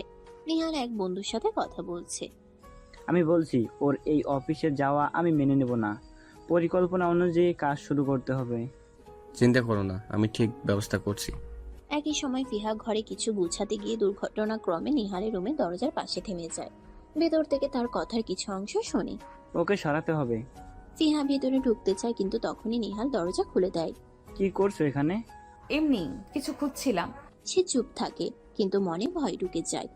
নিহাল এক বন্ধুর সাথে কথা বলছে।
আমি বলছি ওর এই অফিসে যাওয়া আমি মেনে নেব না। পরিকল্পনা অনুযায়ী কাজ শুরু করতে হবে।
চিন্তা করো না, আমি ঠিক ব্যবস্থা করছি।
একই সময় ফিহা ঘরে কিছু গুছাতে গিয়ে দুর্ঘটনাক্রমে নিহালের রুমে দরজার পাশে থেমে যায়। ভেতর থেকে তার কথার কিছু অংশ শোনে।
ওকে সরাতে হবে।
ফিহা ভেতরে ঢুকতে চায়, কিন্তু তখনই নিহাল দরজা খুলে দেয়।
কি করছো এখানে?
এমনি কিছু খুঁজছিলাম।
সে চুপ থাকে, কিন্তু মনে ভয় ঢুকে যায়।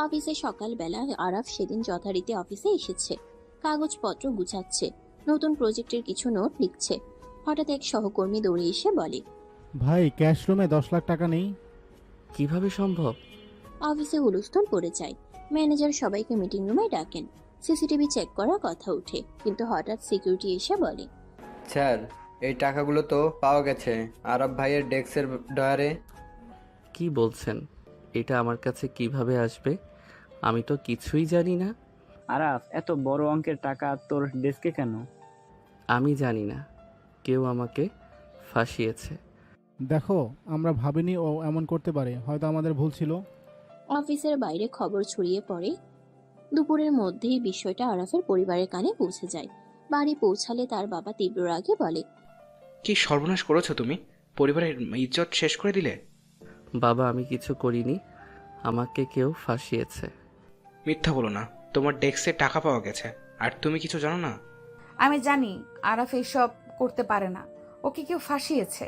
অফিসে সকালবেলা আরাফ সেদিন যথারীতি অফিসে এসেছে, কাগজপত্র গুছাচ্ছে, নতুন প্রজেক্টের কিছু নোট লিখছে। হঠাৎ এক সহকর্মী দৌড়ে এসে বলে,
ভাই, ক্যাশ রুমে 10 লাখ টাকা নেই।
কিভাবে সম্ভব?
অফিসে হুলস্থুল পড়ে যায়। ম্যানেজার সবাইকে মিটিং রুমে ডাকেন। সিসিটিভি চেক করার কথা ওঠে, কিন্তু হঠাৎ সিকিউরিটি এসে বলে,
স্যার, এই টাকাগুলো তো পাওয়া গেছে আরব ভাইয়ের ডেস্কের ডয়ারে।
কি বলছেন? এটা আমার কাছে কিভাবে আসবে? আমি তো কিছুই জানি না।
আরাফ, এত বড় অঙ্কের টাকা তোর ডেস্কে কেন?
আমি জানি না, কেউ আমাকে ফাঁসিয়েছে।
দেখো, আমরা ভাবিনি ও এমন করতে পারে, হয়তো আমাদের ভুল ছিল।
অফিসের বাইরে খবর ছড়িয়ে পড়ে। দুপুরের মধ্যেই বিষয়টা আরাফের পরিবারের কানে পৌঁছে যায়। বাড়ি পৌঁছালে তার বাবা তীব্র রাগে বলে,
কি সর্বনাশ করেছো তুমি? পরিবারের ইজ্জত শেষ করে দিলে।
বাবা, আমি কিছু করিনি, আমাকে কেউ ফাঁসিয়েছে।
মিথ্যা বলো না, তোমার ডেস্কে টাকা পাওয়া গেছে আর তুমি কিছু জানো না?
আমি জানি আরাফ এসব করতে পারে না, ওকে কেউ ফাঁসিয়েছে।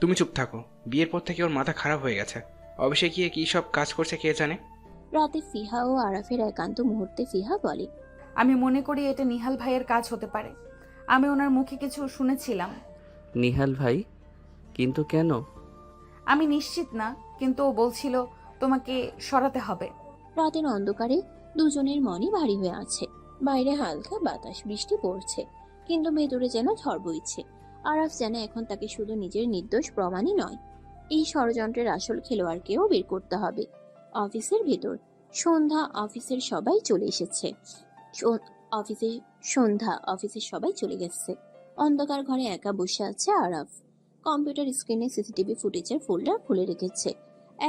তুমি চুপ থাকো, বিয়ের পর থেকে ওর মাথা খারাপ হয়ে গেছে। অফিসে গিয়ে কি সব কাজ করছে কে জানে।
রাতে ফিহা ও আরাফের একান্ত মুহূর্তে ফিহা বলে,
আমি মনে করি এটা নিহাল ভাইয়ের কাজ হতে পারে। আমি ওনার মুখে কিছু শুনেছিলাম।
নিহাল ভাই? কিন্তু কেন?
আমি নিশ্চিত না, কিন্তু ও বলছিল তোমাকে সরাতে হবে।
রাতের অন্ধকারে দুজনের মনই ভারী হয়ে আছে। বাইরে হালকা বাতাস, বৃষ্টি পড়ছে, কিন্তু ভেতরে যেন ঝড় বইছে। আরাফ যেন এখন তাকে শুধু নিজের নির্দোষ প্রমাণই নয়, এই ষড়যন্ত্রের আসল খেলোয়াড়কেও বের করতে হবে। অফিসের ভেতর সন্ধ্যা, অফিসের সবাই চলে এসেছে। অফিসের সবাই চলে গেছে। অন্ধকার ঘরে একা বসে আছে আরাফ। কম্পিউটার স্ক্রিনে সিসিটিভি ফুটেজের ফোল্ডার খুলে রেখেছে।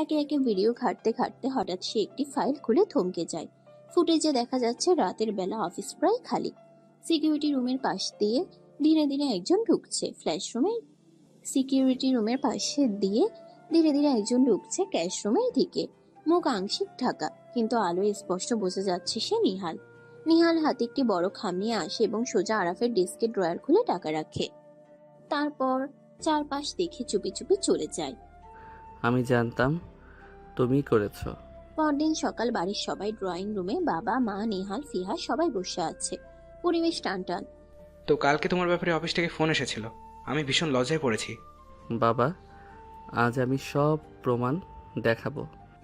একে একে ভিডিও ঘাঁটতে ঘাঁটতে হঠাৎ সে একটি ফাইল খুলে থমকে যায়। ফুটেজে দেখা যাচ্ছে রাতের বেলা অফিস প্রায় খালি। সিকিউরিটি রুমের পাশ দিয়ে ধীরে ধীরে একজন ঢুকছে। সিকিউরিটি রুমের পাশে দিয়ে ধীরে ধীরে একজন ঢুকছে ক্যাশ রুমের দিকে। মুখ আংশিক ঢাকা, কিন্তু আলোয় স্পষ্ট বোঝা যাচ্ছে সে নিহাল। নিহাল হাতে একটি বড় খাম নিয়ে আসে এবং সোজা আরাফের ডেস্কের ড্রয়ার খুলে টাকা রাখে। তারপর চারপাশ দেখে চুপি চুপি চলে যায়।
আমি জানতাম তুমি করেছো।
পরদিন সকাল বাড়ির সবাই ড্রয়িং রুমে, বাবা, মা, নিহাল, ফিহা সবাই বসে আছে। পরিবেশ টানটান।
তো কালকে তোমার ব্যাপারে অফিস থেকে ফোন এসেছিল, আমি ভীষণ লজ্জায় পড়েছি।
বাবা, আজ আমি সব প্রমাণ দেখাবো।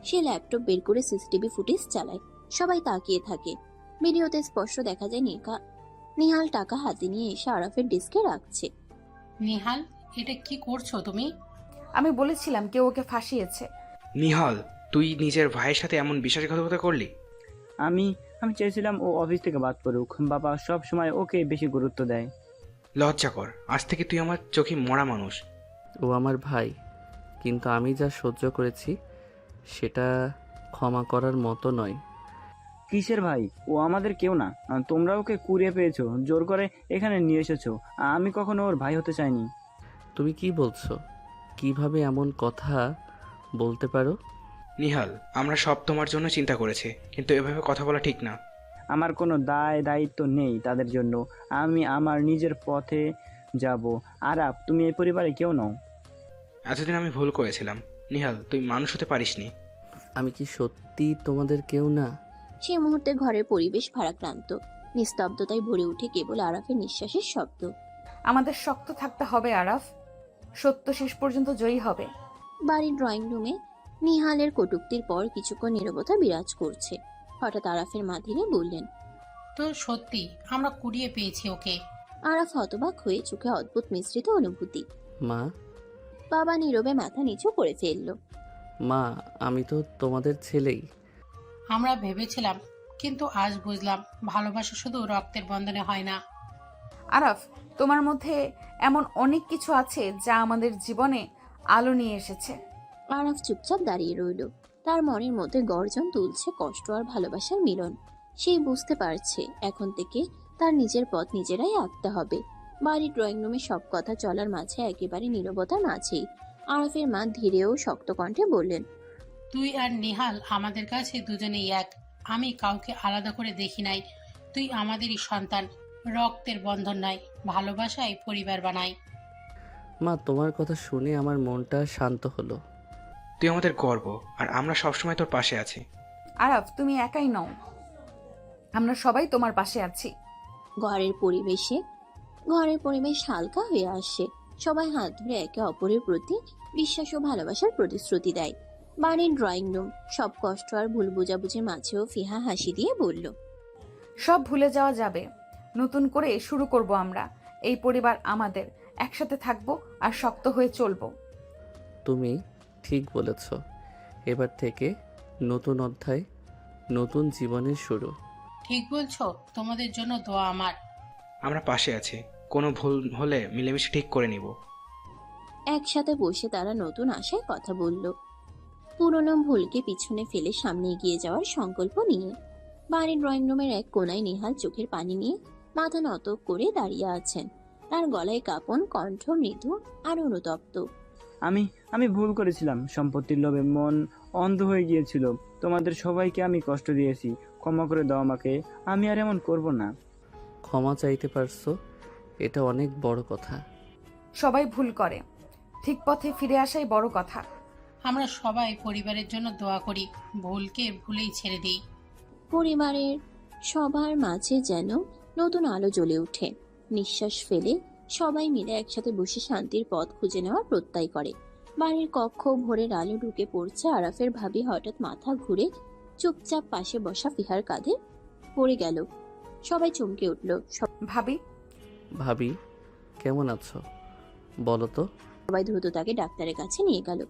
সে ল্যাপটপ বের করে সিসিটিভি ফুটেজ চালায়। সবাই তাকিয়ে থাকে। ভিডিওতে স্পষ্ট দেখা যায় নিহাল টাকা হাতে নিয়ে এসে আরাফের ডেস্কে রাখছে।
নিহাল, এটা কি করছো তুমি?
আমি বলেছিলাম কেউ ওকে ফাঁসিয়েছে।
নিহাল, তুই নিজের ভাইয়ের সাথে এমন বিশ্বাসঘাতকতা করলি?
আমি আমি চেয়েছিলাম ও অফিস থেকে বাদ পড়ুক। বাবা সব সময় ওকে বেশি গুরুত্ব দেয়।
লজ্জা কর, আজ থেকে তুই আমার চোখে মরা মানুষ।
ও আমার ভাই, কিন্তু আমি যা সহ্য করেছি সেটা ক্ষমা করার মতো নয়।
কিসের ভাই? ও আমাদের কেউ না। তোমরা ওকে কুড়িয়ে পেয়েছো, জোর করে এখানে নিয়ে এসেছো। আমি কখনো ওর ভাই হতে চাইনি।
তুমি কি বলছো? কিভাবে এমন কথা বলতে পারো?
নিহাল, আমরা সব তোমার জন্য চিন্তা করেছি, কিন্তু এভাবে কথা বলা ঠিক না।
আমার কোনো দায়িত্ব নেই তাদের জন্য। আমি আমার নিজের পথে যাব। আরাফ, তুমি এই পরিবারে কেউ নও।
এতদিন আমি ভুল করেছিলাম। নিহাল, তুই মানুষ হতে পারিসনি।
আমি কি সত্যি তোমাদের কেউ না?
সে মুহূর্তে ঘরের পরিবেশ ভারাক্রান্ত। নিস্তব্ধতায় ভরে উঠে কেবল আরাফের নিঃশ্বাসের শব্দ।
আমাদের শক্ত থাকতে হবে আরাফ, সত্য শেষ পর্যন্ত জয়ী হবে।
বাড়ির ড্রয়িং রুমে নিহালের কটূক্তির পর কিছুক্ষণ নীরবতা বিরাজ করছে। হঠাৎ আরাফের মা ধীরে বললেন,
তো সত্যি আমরা কুড়িয়ে পেয়েছি ওকে।
আরাফ হতবাক হয়ে চোখে অদ্ভুত মিশ্রিত অনুভূতি।
মা,
বাবা নীরবে মাথা নিচু করে ফেলল।
মা, আমি তো তোমাদের ছেলেই।
আমরা ভেবেছিলাম, কিন্তু আজ বুঝলাম ভালোবাসা শুধু রক্তের বন্ধনে হয় না।
আরাফ, তোমার মধ্যে এমন অনেক কিছু আছে যা আমাদের জীবনে আলো নিয়ে এসেছে।
আরাফ চুপচাপ দাঁড়িয়ে রইল। তার মনের মধ্যে গর্জন তুলছে কষ্ট আর ভালোবাসার মিলন। সে বুঝতে পারছে এখন থেকে তার নিজের পথ নিজেরাই আঁকতে হবে। বাড়ির ড্রয়িং রুমে সব কথা চলার মাঝে একেবারে নীরবতার মাঝেই আরাফের মা ধীরে ও শক্ত কণ্ঠে বললেন,
তুই আর নিহাল আমাদের কাছে দুজনেই এক। আমি কাউকে আলাদা করে দেখি নাই। তুই আমাদেরই সন্তান। রক্তের বন্ধন নাই, ভালোবাসায় পরিবার বানাই।
মা, তোমার কথা শুনে আমার মনটা শান্ত হলো।
তুই আমাদের গর্ব, আর আমরা সবসময় তোর পাশে আছি।
আরাফ, তুমি একাই নও, আমরা সবাই তোমার পাশে আছি।
ঘরের পরিবেশ হালকা হয়ে আসে। সবাই হাত ধরে একে অপরের প্রতি বিশ্বাস ও ভালোবাসার প্রতিশ্রুতি দেয়। বাড়ির ড্রয়িং রুম সব কষ্ট আর ভুল বোঝাবুঝির মাঝেও ফিহা হাসি দিয়ে বলল,
সব ভুলে যাওয়া যাবে, নতুন করে শুরু করব আমরা। এই পরিবার আমাদের, একসাথে থাকবো আর শক্ত হয়ে চলবো।
তুমি ঠিক বলেছ। এবার থেকে নতুন অধ্যায়, নতুন জীবনের শুরু।
ঠিক বলছো, তোমাদের জন্য দোয়া আমার।
আমরা পাশে আছি, কোনো ভুল হলে মিলেমিশে ঠিক করে নিব।
একসাথে বসে তারা নতুন আশায় কথা বলল, পুরনো ভুলকে পিছনে ফেলে সামনে এগিয়ে যাওয়ার সংকল্প নিয়ে। বাড়ির ড্রয়িং রুমের এক কোনায় নিহাল চোখের পানি নিয়ে মাথা নত করে দাঁড়িয়ে আছেন। তার গলায় কাঁপন, কণ্ঠ মৃদু আর অনুতপ্ত।
আমি ভুল করেছিলাম। সম্পত্তির লোভে মন অন্ধ হয়ে গিয়েছিল। তোমাদের সবাইকে আমি কষ্ট দিয়েছি। ক্ষমা করে দাও আমাকে। আমি আর এমন করব না।
ক্ষমা চাইতে পারছো, এটা অনেক বড় কথা।
সবাই ভুল করে, ঠিক পথে ফিরে আসাই বড় কথা।
আমরা সবাই পরিবারের জন্য দোয়া করি, ভুলকে ভুলেই ছেড়ে দিই।
পরিবারের সবার মাঝে যেন নতুন আলো জ্বলে ওঠে। নিঃশ্বাস ফেলে সবাই মিলে একসাথে বসে শান্তির পথ খুঁজে নেওয়ার প্রত্যয় করে। বাড়ির কক্ষ ভোরের আলো ঢুকে পড়ছে। আরাফের ভাবি হঠাৎ মাথা ঘুরে চুপচাপ পাশে বসা ফিহার কাঁধে পড়ে গেল। সবাই চমকে উঠল।
ভাবি,
ভাবি কেমন আছো বলো তো?
সবাই দ্রুত তাকে ডাক্তারের কাছে নিয়ে গেল।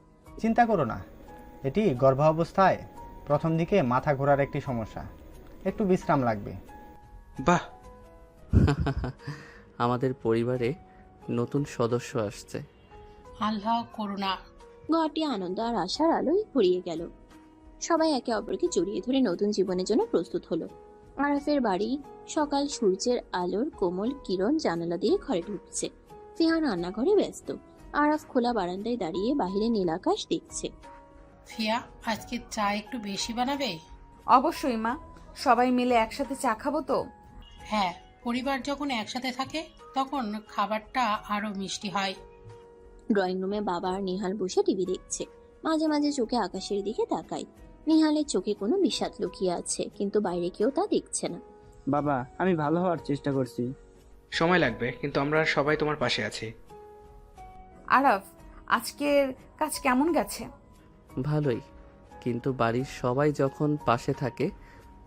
চিন্তা করো না, এটি গর্ভাবস্থায় প্রথম দিকে মাথা ঘোরার একটি সমস্যা, একটু বিশ্রাম লাগবে।
বাহ,
আমাদের পরিবারে নতুন সদস্য আসছে।
আল্লাহ করুণা।
ঘরটি আনন্দ আর আশার আলোয় ভরিয়ে গেল। সবাই একে অপরকে জড়িয়ে ধরে নতুন জীবনের জন্য প্রস্তুত হলো। আরাফের বাড়ি সকাল সূর্যের আলোর কোমল কিরণ জানালা দিয়ে ঘরে ঢুকছে। ফিহা রান্নাঘরে ব্যস্ত। আরাফ খোলা বারান্দায় দাঁড়িয়ে বাহিরে নীল আকাশ দেখছে।
ফিয়া, আজকে চা একটু বেশি বানাবে?
অবশ্যই মা, সবাই মিলে একসাথে চা খাবো তো।
হ্যাঁ, পরিবার যখন একসাথে থাকে তখন খাবারটা আরো মিষ্টি হয়।
ড্রয়িং রুমে বাবা আর নিহাল বসে টিভি দেখছে। মাঝে মাঝে চোখে আকাশের দিকে তাকায়। নিহালের চোখে কোনো বিষাদ লুকিয়ে আছে, কিন্তু বাইরে কেউ তা দেখছে না।
বাবা, আমি ভালো হওয়ার চেষ্টা করছি।
সময় লাগবে, কিন্তু আমরা সবাই তোমার পাশে আছি।
আরাফ, আজকের কাজ কেমন গেছে?
ভালোই, কিন্তু বাড়ির সবাই যখন পাশে থাকে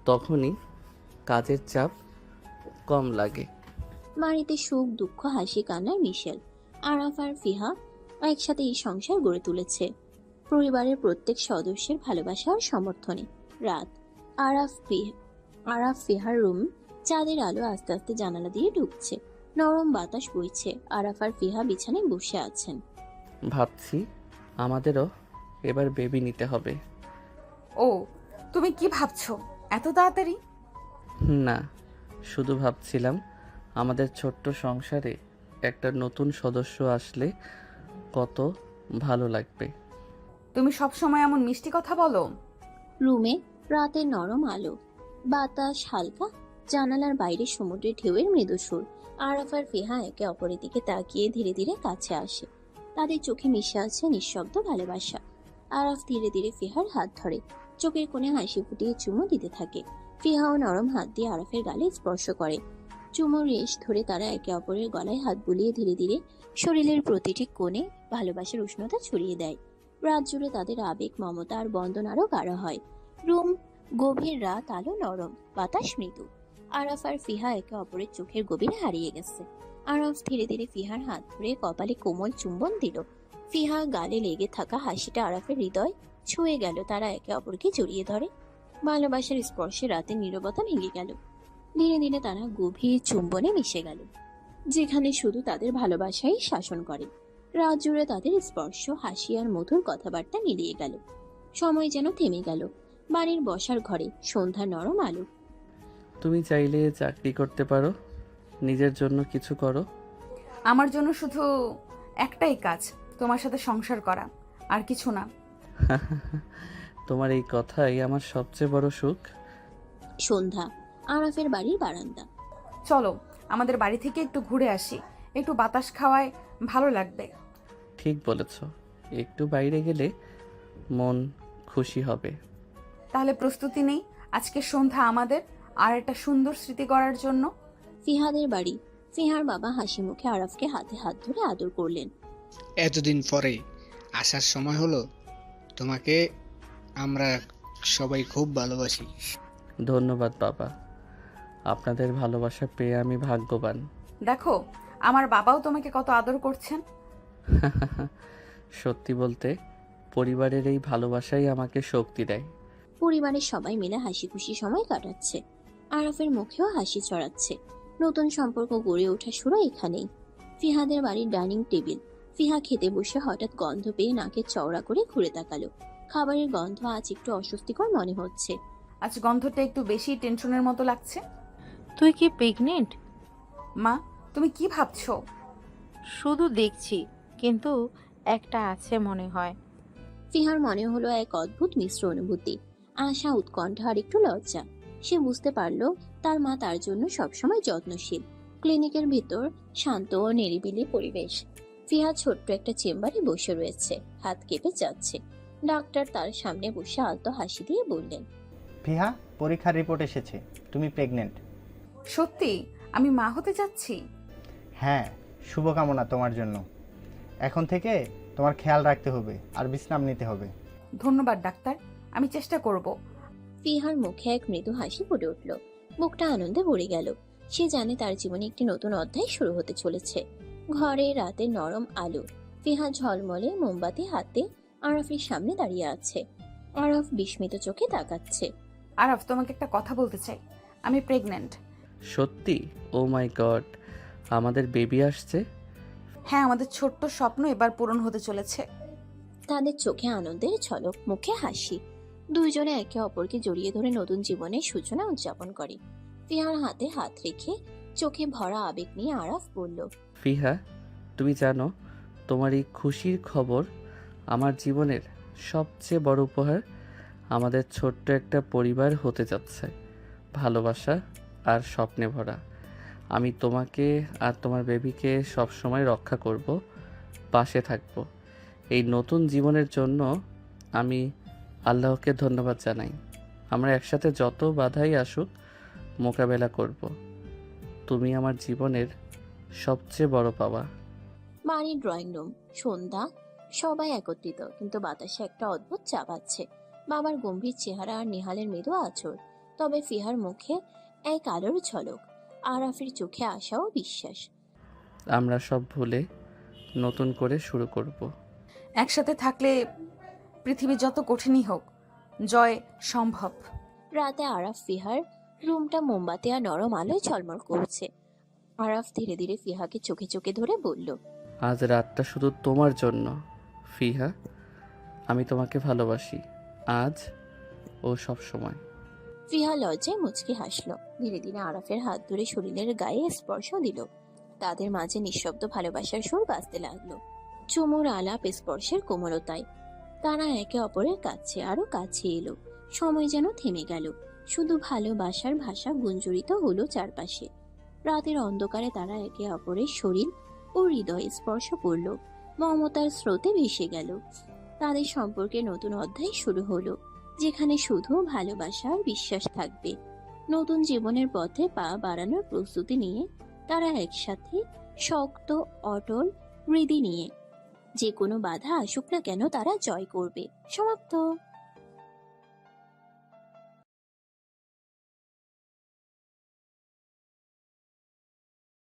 তখনই কাজের চাপ কম লাগে।
বাড়িতে সুখ দুঃখ হাসি কান্নার মিশেল। আরাফ আর ফিহা একসাথে এই সংসার গড়ে তুলেছে পরিবারের প্রত্যেক সদস্যের ভালোবাসা আর সমর্থনে। রাত। আরাফ ফিহার রুম। চাঁদের আলো আস্তে আস্তে জানালা দিয়ে ঢুকছে। নরম বাতাস বইছে। আরাফ আর ফিহা বিছানায় বসে আছেন।
ভাবছি আমাদেরও এবার বেবি নিতে হবে।
ও, তুমি কি ভাবছো এত তাড়াতাড়ি?
না, শুধু ভাবছিলাম আমাদের ছোট্ট সংসারে একটা নতুন সদস্য আসলে কত ভালো লাগবে।
তুমি সব সময় এমন মিষ্টি কথা বলো।
রুমে রাতের নরম আলো, বাতাস হালকা, জানালার বাইরে সমুদ্রের ঢেউয়ের মৃদু সুর। আরাফ আর ফিহা একে অপরের দিকে তাকিয়ে ধীরে ধীরে কাছে আসে। তাদের চোখে মিশে আছে নিঃশব্দ ভালোবাসা। আরাফ ধীরে ধীরে ফিহার হাত ধরে, চোখের কোণে হাসি ফুটিয়ে চুমু দিতে থাকে। ফিহাও নরম হাত দিয়ে আরাফের গালে স্পর্শ করে। চুমুর রেশ ধরে তারা একে অপরের গলায় হাত বুলিয়ে ধীরে ধীরে শরীরের প্রতিটি কোণে ভালোবাসার উষ্ণতা ছড়িয়ে দেয়। রাত জুড়ে তাদের আবেগ, মমতা আর বন্ধন আরো গাঢ় হয়। রুম গভীর, রাত আলো নরম, বাতাস মৃদু। আরাফ আর ফিহা একে অপরের চোখের গভীরে হারিয়ে গেছে। আরাফ ধীরে ধীরে ফিহার হাত ধরে কপালে কোমল চুম্বন দিল। ফিহা গালে লেগে থাকা হাসিটা আরাফের হৃদয় ছুঁয়ে গেল। তারা একে অপরকে জড়িয়ে ধরে। ভালোবাসার স্পর্শে রাতে নীরবতা ভেঙে গেল। ধীরে ধীরে তারা গভীর চুম্বনে মিশে গেল, যেখানে শুধু তাদের ভালোবাসাই শাসন করে। রাত জুড়ে তাদের স্পর্শ, হাসি আর মধুর কথাবার্তা মিলিয়ে গেল। সময় যেন থেমে গেল। বাড়ির বসার ঘরে সন্ধ্যা নরম আলো।
তুমি চাইলে চাকরি করতে পারো, নিজের জন্য কিছু করো।
আমার জন্য শুধু একটাই কাজ, তোমার সাথে সংসার করা, আর কিছু না।
তোমার এই কথাই আমার সবচেয়ে বড় সুখ।
সন্ধ্যা। আরাফের বাড়ির বারান্দা।
চলো আমাদের বাড়ি থেকে একটু ঘুরে আসি, একটু বাতাস খাওয়ায় ভালো লাগবে।
ঠিক বলেছ, একটু বাইরে গেলে মন খুশি হবে।
তাহলে প্রস্তুতি নেই আজকে সন্ধ্যা আমাদের আর একটা সুন্দর স্মৃতি করার জন্য।
ফিহাদের বাড়ি। ফিহার বাবা হাসি মুখে আরাফকে হাতে হাত ধরে আদর করলেন।
এতদিন পরে আসার সময় হলো, তোমাকে আমরা সবাই খুব ভালোবাসি।
ধন্যবাদ বাবা, আপনাদের ভালোবাসা পেয়ে আমি ভাগ্যবান।
দেখো আমার বাবাও তোমাকে কত আদর করছেন।
সত্যি বলতে পরিবারের এই ভালোবাসাই আমাকে শক্তি দেয়।
পরিবারের সবাই মিলে হাসি খুশি সময় কাটাচ্ছে। আরাফের মুখেও হাসি ছড়াচ্ছে। নতুন সম্পর্ক গড়ে ওঠা শুরু এখানেই। ফিহাদের বাড়ির ডাইনিং টেবিল। ফিহা খেতে বসে হঠাৎ গন্ধ পেয়ে নাকে চওড়া করে ঘুরে তাকালো। খাবারের গন্ধ আজ একটু অস্বস্তিকর মনে হচ্ছে।
আজ গন্ধটা একটু বেশি টেনশনের মতো লাগছে।
তুই কি প্রেগনেন্ট?
মা, তুমি কি ভাবছো?
শুধু দেখছি, কিন্তু একটা আছে মনে হয়।
ফিহার মনে হলো এক অদ্ভুত মিশ্র অনুভূতি, আশা, উৎকণ্ঠা আর একটু লজ্জা। সে বুঝতে পারল তার মা তার জন্য সবসময় যত্নশীল। ক্লিনিকের ভিতর শান্ত ও নিরিবিলি পরিবেশ। ফিহা ছোট্ট একটা চেম্বারে বসে রয়েছে, হাত কেঁপে যাচ্ছে। ডাক্তার তার সামনে বসে আলতো হাসি দিয়ে বললেন,
ফিহা, পরীক্ষার রিপোর্ট এসেছে, তুমি প্রেগনেন্ট।
সত্যি আমি মা হতে যাচ্ছি?
হ্যাঁ, শুভকামনা তোমার জন্য। এখন থেকে তোমার খেয়াল রাখতে হবে আর বিশ্রাম নিতে হবে।
ধন্যবাদ ডাক্তার, আমি চেষ্টা করব।
ফিহার মুখে এক মৃদু হাসি ফুটে উঠল। মুখটা আনন্দে ভরে গেল। সে জানে তার জীবনে একটি নতুন অধ্যায় শুরু হতে চলেছে। ঘরে রাতে নরম আলো। ফিহা ঝলমলে মোমবাতি হাতে আরাফের সামনে দাঁড়িয়ে আছে। আরাফ বিস্মিত চোখে তাকাচ্ছে।
আরাফ, তোমাকে একটা কথা বলতে চাই, আমি প্রেগন্যান্ট।
সত্যি? ও মাই গড, আমাদের বেবি আসছে।
হ্যাঁ, আমাদের ছোট্ট স্বপ্ন এবার পূরণ হতে চলেছে।
তাদের চোখে আনন্দের ঝলক, মুখে হাসি। দুইজনে একে অপরকে জড়িয়ে ধরে নতুন জীবনের সূচনা উদযাপন করে। ফিহার হাতে হাত রেখে চোখে ভরা আবেগ নিয়ে আরাফ বলল,
ফিহা, তুমি জানো তোমার এই খুশির খবর আমার জীবনের সবচেয়ে বড় উপহার। আমাদের ছোট্ট একটা পরিবার হতে যাচ্ছে, ভালোবাসা আর স্বপ্নে ভরা। আমি তোমাকে আর তোমার বেবিকে সবসময় রক্ষা করব, পাশে থাকব। এই নতুন জীবনের জন্য আমি আল্লাহকে ধন্যবাদ জানাই। আমরা একসাথে যত বাধাই আসুক মোকাবেলা করব। তুমি আমার জীবনের সবচেয়ে বড় পাওয়া।
বাড়ির ড্রয়িং রুম। সন্ধ্যা। সবাই একত্রিত, কিন্তু বাতাসে একটা অদ্ভুত চাপ আছে। বাবার গম্ভীর চেহারা আর নেহালের মৃদু আঁচড়, তবে ফিহার মুখে এক আলোর ঝলক, আরাফের চোখে আশা ও বিশ্বাস।
আমরা সব ভুলে নতুন করে শুরু করব।
একসাথে থাকলে পৃথিবী যত কঠিনই হোক, জয় সম্ভব।
রাতে আরাফ ফিহার রুমটা মোমবাতি আর নরম আলোয় ঝলমল করছে। আরাফ ধীরে ধীরে ফিহাকে চোখে চোখে ধরে বলল,
আজ রাতটা শুধু তোমার জন্য ফিহা। আমি তোমাকে ভালোবাসি, আজ ও সব সময়।
ফিহা লজ্জায় মুচকি হাসল। ধীরে ধীরে আরাফের হাত ধরে শরীরের গায়ে স্পর্শ দিল। তাদের মাঝে নিঃশব্দ ভালোবাসার সুর বাজতে লাগলো, চুমুর আলাপ স্পর্শের কোমলতায়। তারা একে অপরের কাছে আরো কাছে এলো। সময় যেন থেমে গেল, শুধু ভালোবাসার ভাষা গুঞ্জরিত হলো চারপাশে। রাতের অন্ধকারে তারা একে অপরের শরীর ও হৃদয় স্পর্শ করল, মমতার স্রোতে ভেসে গেল। তাদের সম্পর্কে নতুন অধ্যায় শুরু হলো, যেখানে শুধু ভালোবাসা আর বিশ্বাস থাকবে। নতুন জীবনের পথে পা বাড়ানোর প্রস্তুতি নিয়ে তারা একসাথে, শক্ত অটল হৃদয় নিয়ে। যে কোনো বাধা আসুক না কেন তারা জয় করবে। সমাপ্ত।